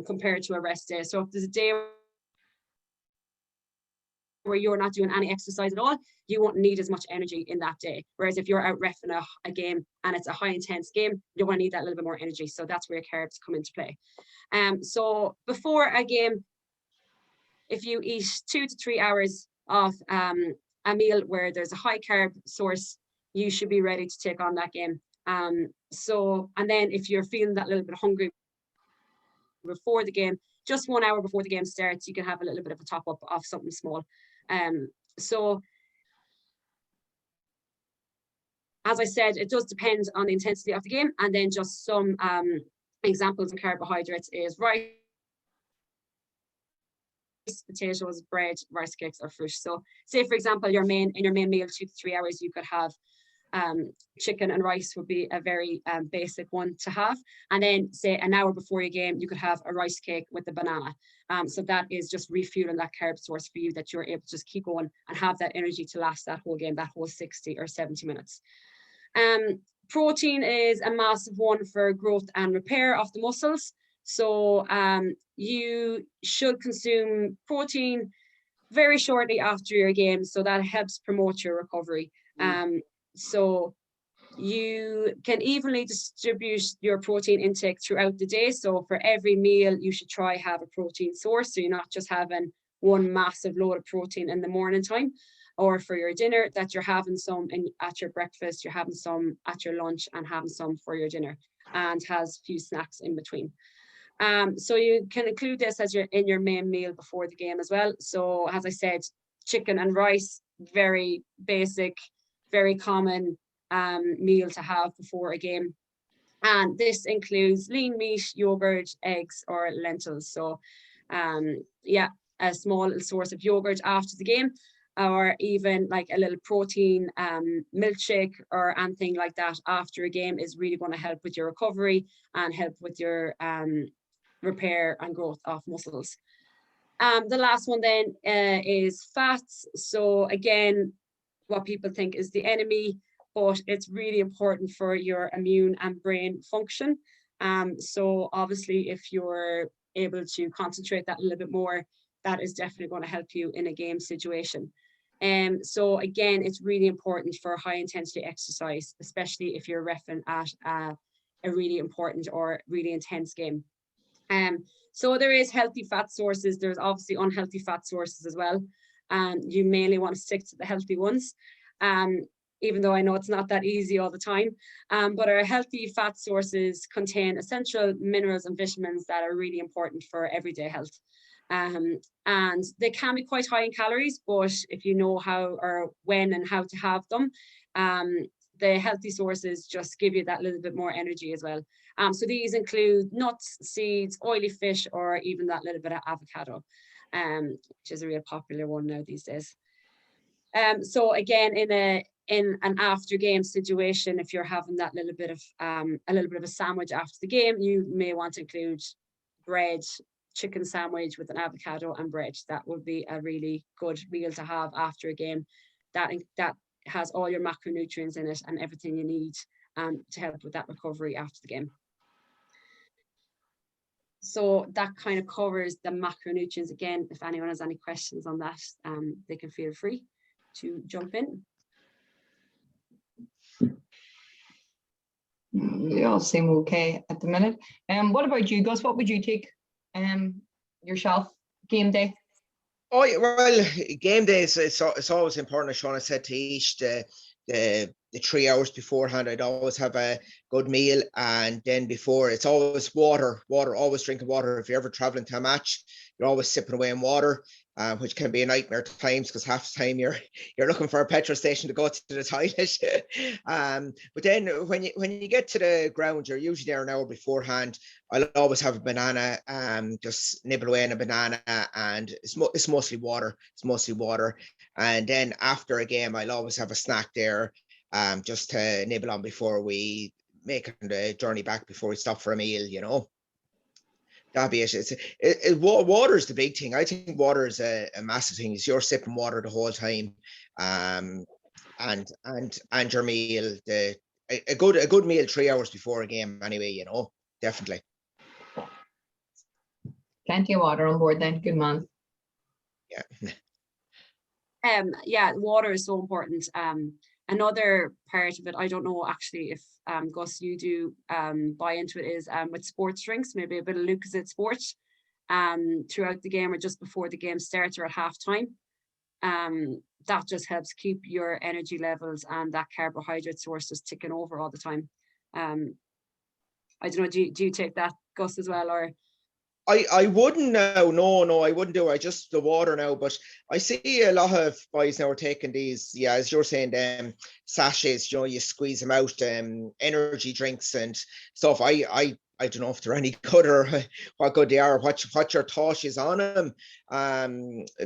compared to a rest day. So if there's a day where you're not doing any exercise at all, you won't need as much energy in that day. Whereas if you're out reffing a game and it's a high intense game, you're going to need that little bit more energy. So that's where your carbs come into play. So before a game, if you eat 2 to 3 hours of a meal where there's a high carb source, you should be ready to take on that game. And then if you're feeling that little bit hungry before the game, just 1 hour before the game starts, you can have a little bit of a top up of something small. So as I said, it does depend on the intensity of the game. And then just some examples of carbohydrates is rice, potatoes, bread, rice cakes, or fruit. So say for example, in your main meal, 2 to 3 hours, you could have chicken and rice would be a very basic one to have. And then say an hour before your game, you could have a rice cake with a banana. So that is just refueling that carb source for you, that you're able to just keep going and have that energy to last that whole game, that whole 60 or 70 minutes. Protein is a massive one for growth and repair of the muscles. So you should consume protein very shortly after your game, so that helps promote your recovery. So you can evenly distribute your protein intake throughout the day. So for every meal, you should try have a protein source. So you're not just having one massive load of protein in the morning time, or for your dinner, that you're having some at your breakfast, you're having some at your lunch, and having some for your dinner, and has a few snacks in between. So you can include this as in your main meal before the game as well. So as I said, chicken and rice, very basic, very common meal to have before a game. And this includes lean meat, yogurt, eggs, or lentils. So yeah, a small source of yogurt after the game, or even like a little protein milkshake or anything like that after a game is really going to help with your recovery and help with your repair and growth of muscles. The last one then is fats. So again, what people think is the enemy, but it's really important for your immune and brain function. So obviously, if you're able to concentrate that a little bit more, that is definitely going to help you in a game situation. So again, it's really important for high intensity exercise, especially if you're reffing at a really important or really intense game. So there is healthy fat sources. There's obviously unhealthy fat sources as well. You mainly want to stick to the healthy ones, even though I know it's not that easy all the time. But our healthy fat sources contain essential minerals and vitamins that are really important for everyday health. And they can be quite high in calories, but if you know how or when and how to have them, the healthy sources just give you that little bit more energy as well. So these include nuts, seeds, oily fish, or even that little bit of avocado, which is a real popular one now these days. So again, in an after game situation, if you're having that little bit of a sandwich after the game, you may want to include bread, chicken sandwich with an avocado and bread. That would be a really good meal to have after a game. That has all your macronutrients in it and everything you need to help with that recovery after the game. So that kind of covers the macronutrients. Again, if anyone has any questions on that, they can feel free to jump in. They all seem okay at the minute. What about you, Gus? What would you take yourself game day? Oh, yeah, well, game days, it's always important, as Shauna said, to eat the 3 hours beforehand. I'd always have a good meal, and then before, it's always water, always drinking water. If you're ever traveling to a match, you're always sipping away in water, which can be a nightmare at times, because half the time you're looking for a petrol station to go to the toilet. But then when you get to the ground, you're usually there an hour beforehand. I'll always have a banana, just nibble away on a banana, and it's mostly water. And then after a game, I'll always have a snack there, just to nibble on before we make the journey back, before we stop for a meal, you know. That'd be it. Water is the big thing. I think water is a massive thing. Is you're sipping water the whole time, and your meal, a good meal 3 hours before a game anyway, you know, definitely. Plenty of water on board then. Good man. Yeah, water is so important. Another part of it, I don't know actually if Gus, you do buy into it, is with sports drinks, maybe a bit of Lucozade Sport throughout the game or just before the game starts or at halftime. That just helps keep your energy levels and that carbohydrate source just ticking over all the time. I don't know, do you take that, Gus, as well, or? I wouldn't now. No, I wouldn't do it. I just the water now. But I see a lot of boys now are taking these, yeah, as you're saying, sachets. You know, you squeeze them out, energy drinks and stuff. I don't know if they're any good or what good they are. What your thought is on them.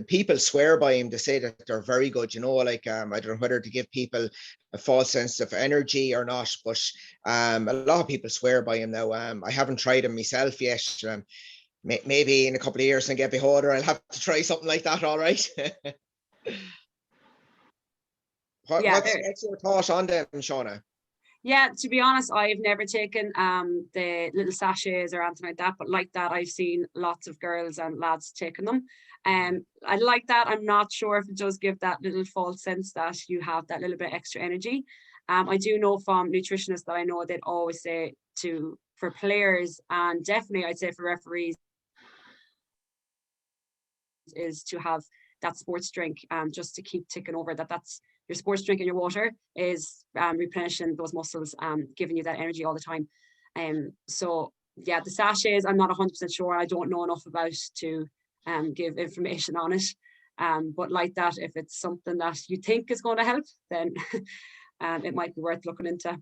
People swear by them to say that they're very good. You know, like I don't know whether to give people a false sense of energy or not, but a lot of people swear by them now. I haven't tried them myself yet. Maybe in a couple of years and get beholder, I'll have to try something like that. All right. What's your thought on them, Shauna? Yeah, to be honest, I've never taken the little sachets or anything like that, but like that, I've seen lots of girls and lads taking them. I like that. I'm not sure if it does give that little false sense that you have that little bit extra energy. I do know from nutritionists that I know they'd always say for players, and definitely I'd say for referees, is to have that sports drink just to keep ticking over, that's your sports drink and your water is replenishing those muscles, giving you that energy all the time. So yeah, the sachets, I'm not 100% sure. I don't know enough about to give information on it. But like that, if it's something that you think is going to help, then it might be worth looking into. I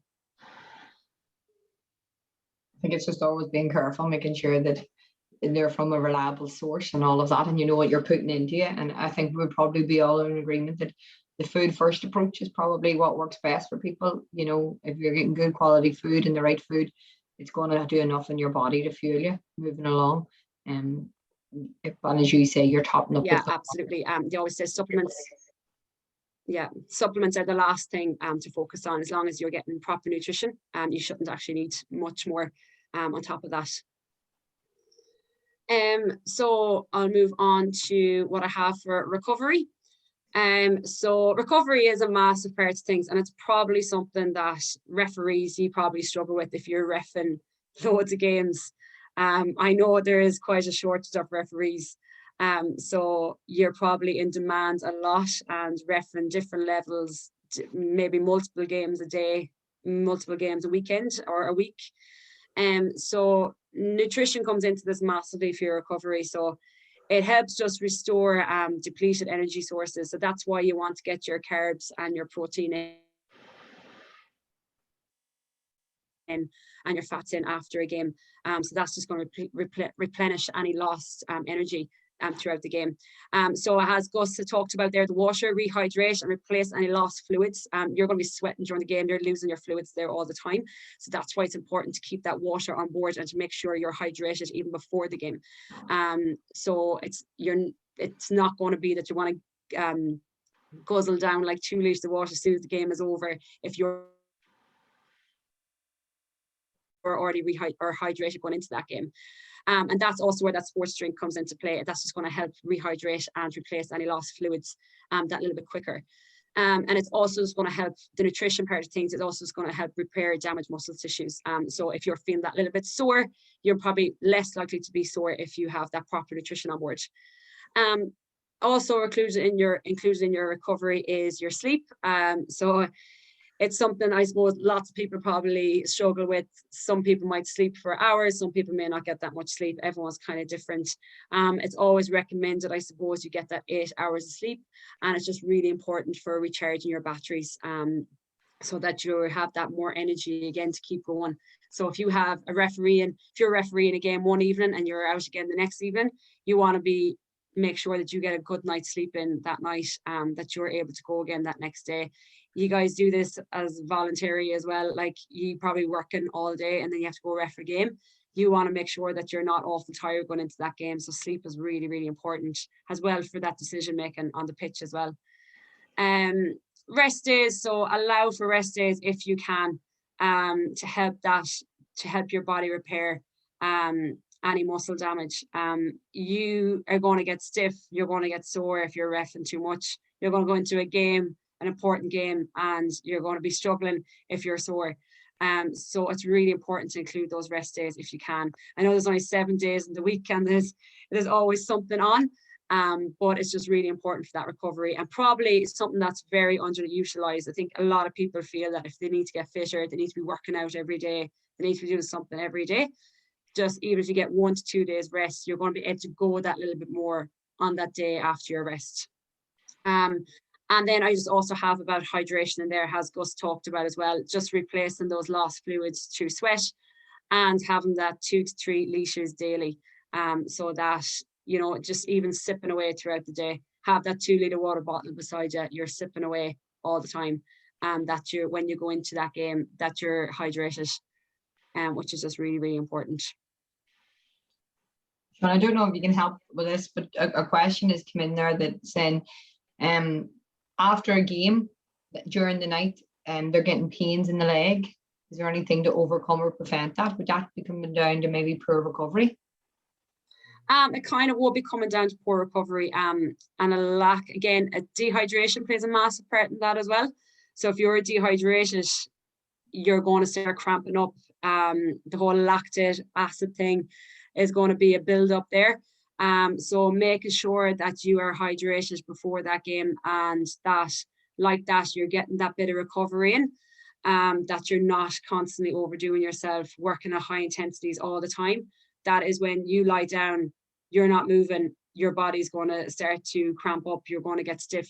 think it's just always being careful, making sure that they're from a reliable source and all of that, and you know what you're putting into it. And I think we'd probably be all in agreement that the food first approach is probably what works best for people. You know, if you're getting good quality food and the right food, it's going to do enough in your body to fuel you moving along. And as you say, you're topping up. Yeah, absolutely. They always say supplements. Yeah, supplements are the last thing to focus on. As long as you're getting proper nutrition, you shouldn't actually need much more on top of that. So I'll move on to what I have for recovery. So recovery is a massive part of things, and it's probably something that referees, you probably struggle with if you're reffing loads of games. I know there is quite a shortage of referees. So you're probably in demand a lot and reffing different levels, maybe multiple games a day, multiple games a weekend or a week. So nutrition comes into this massively for your recovery. So it helps just restore depleted energy sources. So that's why you want to get your carbs and your protein in and your fats in after a game. So that's just going to replenish any lost energy throughout the game. So as Gus had talked about there, the water, rehydrate and replace any lost fluids. You're going to be sweating during the game, you're losing your fluids there all the time. So that's why it's important to keep that water on board and to make sure you're hydrated even before the game. So it's not going to be that you want to guzzle down like 2 liters of water as soon as the game is over if you're already hydrated going into that game. And that's also where that sports drink comes into play. That's just going to help rehydrate and replace any lost fluids that little bit quicker. And it's also just going to help the nutrition part of things. It's also just going to help repair damaged muscle tissues. So if you're feeling that little bit sore, you're probably less likely to be sore if you have that proper nutrition on board. Also included in your recovery is your sleep. So it's something I suppose lots of people probably struggle with. Some people might sleep for hours, some people may not get that much sleep. Everyone's kind of different. It's always recommended, I suppose, you get that 8 hours of sleep, and it's just really important for recharging your batteries so that you have that more energy again to keep going. So if you have a referee, and if you're refereeing a game one evening and you're out again the next evening, you want to make sure that you get a good night's sleep in that night, that you're able to go again that next day. You guys do this as voluntary as well, like you probably working all day and then you have to go ref a game. You want to make sure that you're not awful tired going into that game. So sleep is really, really important as well for that decision making on the pitch as well. Rest days, so allow for rest days if you can, to help your body repair any muscle damage. You are going to get stiff, you're going to get sore if you're reffing too much. You're going to go into a game, an important game, and you're going to be struggling if you're sore. So it's really important to include those rest days if you can. I know there's only 7 days in the week and there's always something on, but it's just really important for that recovery, and probably something that's very underutilized. I think a lot of people feel that if they need to get fitter, they need to be working out every day, they need to be doing something every day. Just even if you get 1 to 2 days rest, you're going to be able to go that little bit more on that day after your rest. And then I just also have about hydration in there, as Gus talked about as well, just replacing those lost fluids through sweat and having that 2 to 3 liters daily. So that, you know, just even sipping away throughout the day, have that 2 liter water bottle beside you, you're sipping away all the time. And that when you go into that game, that you're hydrated, which is just really, really important. Sean, I don't know if you can help with this, but a question has come in there that's saying, after a game during the night, they're getting pains in the leg. Is there anything to overcome or prevent that? Would that be coming down to maybe poor recovery? It kind of will be coming down to poor recovery, and a lack, again, dehydration plays a massive part in that as well. So if you're dehydrated, you're going to start cramping up. The whole lactate acid thing is going to be a build up there. So making sure that you are hydrated before that game, and that like that you're getting that bit of recovery in, that you're not constantly overdoing yourself, working at high intensities all the time. That is when you lie down, you're not moving, your body's going to start to cramp up, you're going to get stiff.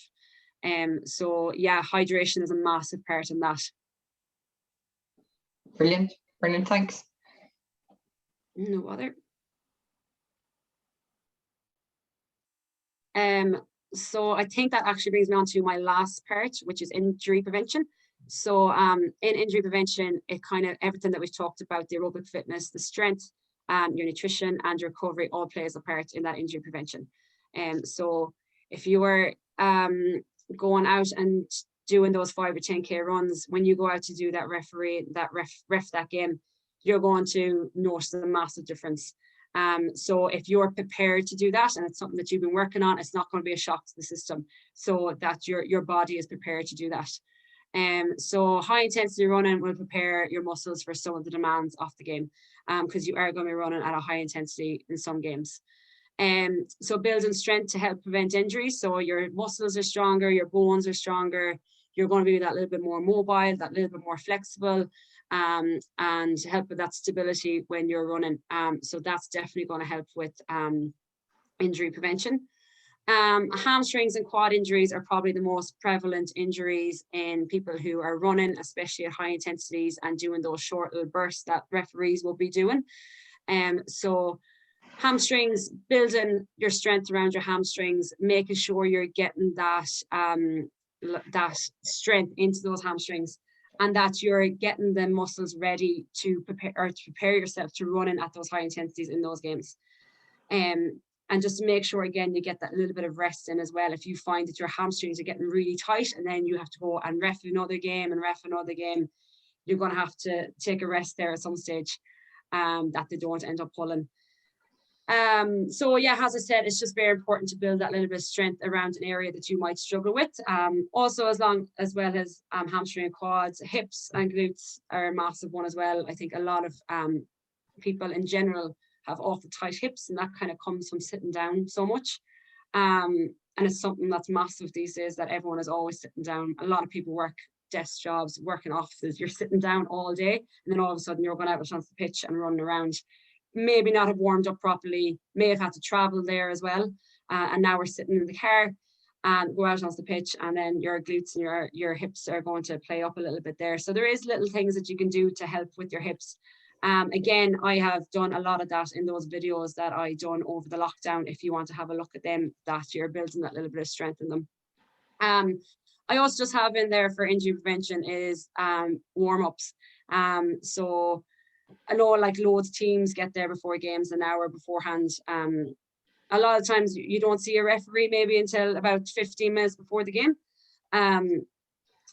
So yeah, hydration is a massive part in that. Brilliant, thanks. No other. So I think that actually brings me on to my last part, which is injury prevention. So in injury prevention, it kind of everything that we've talked about, the aerobic fitness, the strength, your nutrition and your recovery all plays a part in that injury prevention. So if you are going out and doing those 5 or 10K runs, when you go out to do that ref that game, you're going to notice a massive difference. So if you're prepared to do that and it's something that you've been working on, it's not going to be a shock to the system, so that your body is prepared to do that. So high intensity running will prepare your muscles for some of the demands of the game, because you are going to be running at a high intensity in some games. So building strength to help prevent injuries. So your muscles are stronger, your bones are stronger, you're going to be that little bit more mobile, that little bit more flexible, and help with that stability when you're running. So that's definitely going to help with injury prevention. Hamstrings and quad injuries are probably the most prevalent injuries in people who are running, especially at high intensities and doing those short little bursts that referees will be doing. So hamstrings, building your strength around your hamstrings, making sure you're getting that that strength into those hamstrings, and that you're getting the muscles ready to prepare yourself to running at those high intensities in those games. And just to make sure, again, you get that little bit of rest in as well. If you find that your hamstrings are getting really tight and then you have to go and ref another game, you're going to have to take a rest there at some stage, that they don't end up pulling. So yeah, as I said, it's just very important to build that little bit of strength around an area that you might struggle with. Also, as well as hamstring and quads, hips and glutes are a massive one as well. I think a lot of people in general have awful tight hips, and that kind of comes from sitting down so much. And it's something that's massive these days, that everyone is always sitting down. A lot of people work desk jobs, work in offices, you're sitting down all day, and then all of a sudden you're going out onto the pitch and running around. Maybe not have warmed up properly, may have had to travel there as well. And now we're sitting in the car and go out onto the pitch, and then your glutes and your hips are going to play up a little bit there. So there is little things that you can do to help with your hips. Again, I have done a lot of that in those videos that I done over the lockdown. If you want to have a look at them, that you're building that little bit of strength in them. I also just have in there for injury prevention is warm-ups. So I know like loads of teams get there before games an hour beforehand. A lot of times you don't see a referee maybe until about 15 minutes before the game.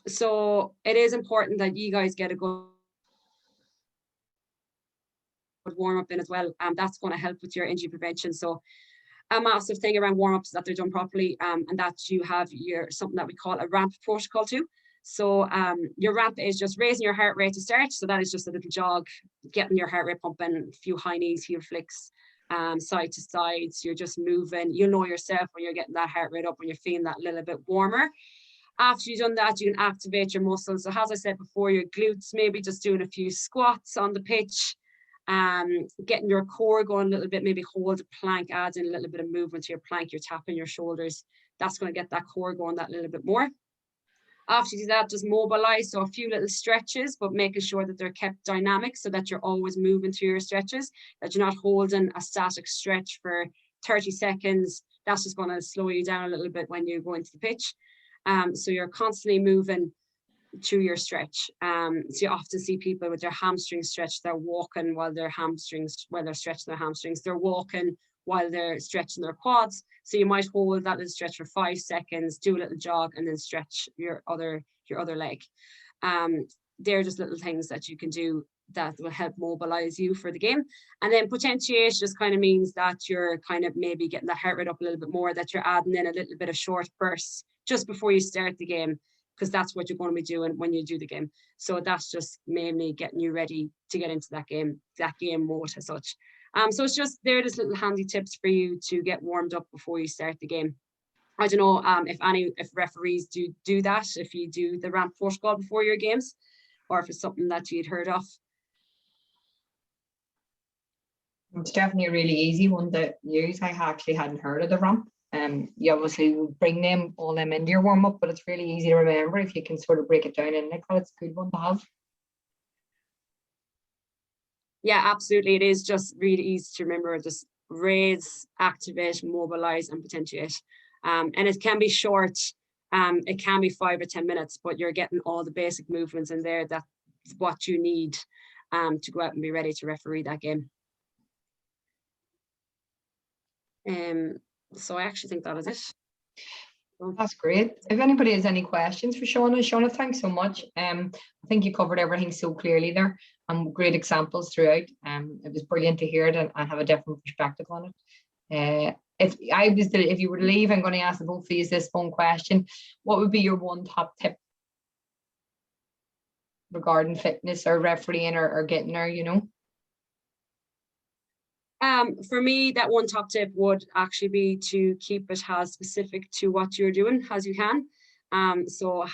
So it is important that you guys get a good warm up in as well. That's going to help with your injury prevention. So a massive thing around warm-ups that they're done properly, and that you have something that we call a ramp protocol too. So your ramp is just raising your heart rate to start. So that is just a little jog, getting your heart rate pumping, a few high knees, heel flicks, side to side. So you're just moving. You know yourself when you're getting that heart rate up, when you're feeling that little bit warmer. After you've done that, you can activate your muscles. So as I said before, your glutes, maybe just doing a few squats on the pitch, getting your core going a little bit, maybe hold a plank, add in a little bit of movement to your plank, you're tapping your shoulders. That's going to get that core going that little bit more. After you do that, just mobilize. So a few little stretches, but making sure that they're kept dynamic so that you're always moving through your stretches, that you're not holding a static stretch for 30 seconds. That's just going to slow you down a little bit when you go into the pitch. So you're constantly moving through your stretch. So you often see people with their hamstrings stretched, they're walking while they're stretching their hamstrings, they're walking while they're stretching their quads. So you might hold that little stretch for 5 seconds, do a little jog, and then stretch your other leg. They're just little things that you can do that will help mobilize you for the game. And then potentiation just kind of means that you're kind of maybe getting the heart rate up a little bit more, that you're adding in a little bit of short bursts just before you start the game, because that's what you're going to be doing when you do the game. So that's just mainly getting you ready to get into that game mode as such. So it's just there's little handy tips for you to get warmed up before you start the game. I don't know if referees do that, if you do the ramp protocol before your games, or if it's something that you'd heard of. It's definitely a really easy one to use. I actually hadn't heard of the ramp. You obviously bring them into your warm up, but it's really easy to remember if you can sort of break it down. And I thought it's a good one to have. Yeah, absolutely. It is just really easy to remember. Just raise, activate, mobilize, and potentiate. And it can be short. It can be 5 or 10 minutes, but you're getting all the basic movements in there. That's what you need to go out and be ready to referee that game. So I actually think that is it. That's great. If anybody has any questions for Shauna, thanks so much. I think you covered everything so clearly there, and great examples throughout. It was brilliant to hear it and have a different perspective on it. If you were to leave, I'm going to ask the both of you this one question: what would be your one top tip regarding fitness or refereeing or getting there? For me, that one top tip would actually be to keep it as specific to what you're doing as you can. So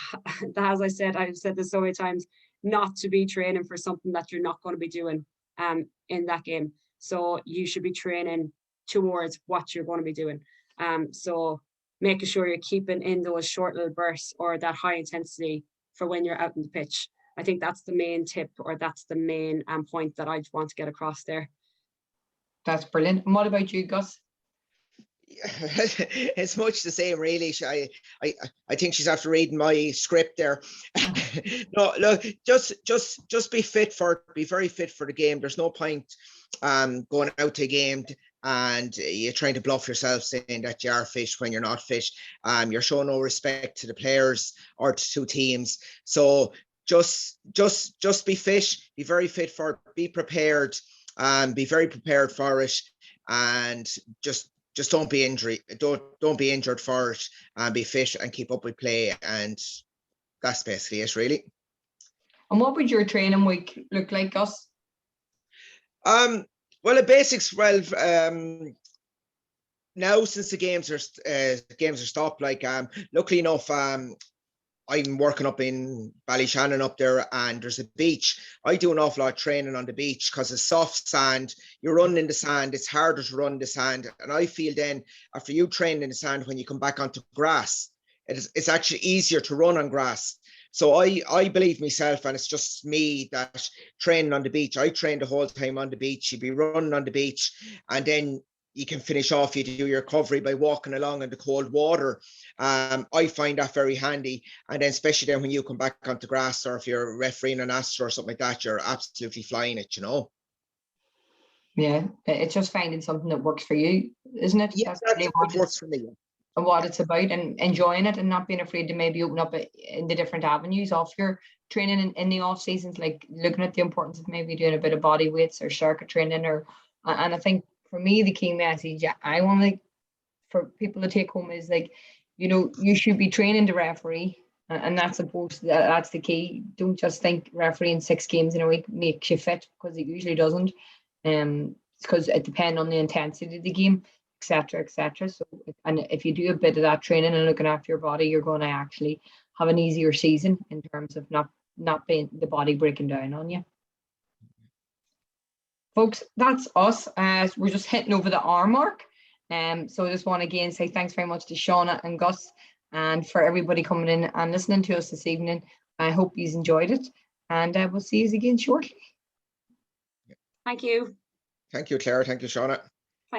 as I said, I've said this so many times, not to be training for something that you're not going to be doing in that game. So you should be training towards what you're going to be doing. So making sure you're keeping in those short little bursts or that high intensity for when you're out in the pitch. I think that's the main tip, or that's the main point that I want to get across there. That's brilliant. And what about you, Gus? It's much the same, really. I think she's after reading my script there. No, look, just be fit for it. Be very fit for the game. There's no point going out to a game and you're trying to bluff yourself saying that you are fit when you're not fit. You're showing no respect to the players or to teams. So just be fit. Be very fit for it. Be prepared. Be very prepared for it, and just don't be injured for it, and be fit and keep up with play, and that's basically it, really. And what would your training week look like, Gus? Well, the basics. Well, now since the games are stopped, like luckily enough, I'm working up in Ballyshannon up there, and there's a beach. I do an awful lot of training on the beach because it's soft sand. You're running in the sand. It's harder to run the sand. And I feel then after you train in the sand, when you come back onto grass, it's actually easier to run on grass. So I believe myself, and it's just me that training on the beach. I train the whole time on the beach. You'd be running on the beach, and then you can finish off, you do your recovery by walking along in the cold water. I find that very handy. And then especially then when you come back onto grass, or if you're refereeing an Astro or something like that, you're absolutely flying it, Yeah, it's just finding something that works for you, isn't it? Yeah, that's what works for me. And what it's about, and enjoying it, and not being afraid to maybe open up in the different avenues of your training in the off seasons, like looking at the importance of maybe doing a bit of body weights or circuit training, and I think for me, the key message I want for people to take home is you should be training to referee, and that's that's the key. Don't just think refereeing 6 games in a week makes you fit, because it usually doesn't. Because it depends on the intensity of the game, etc., etc. So, and if you do a bit of that training and looking after your body, you're going to actually have an easier season in terms of not being the body breaking down on you. Folks, that's us. We're just hitting over the hour mark. So I just want to again say thanks very much to Shauna and Gus, and for everybody coming in and listening to us this evening. I hope you've enjoyed it, and we'll see you again shortly. Thank you. Thank you, Claire. Thank you, Shauna.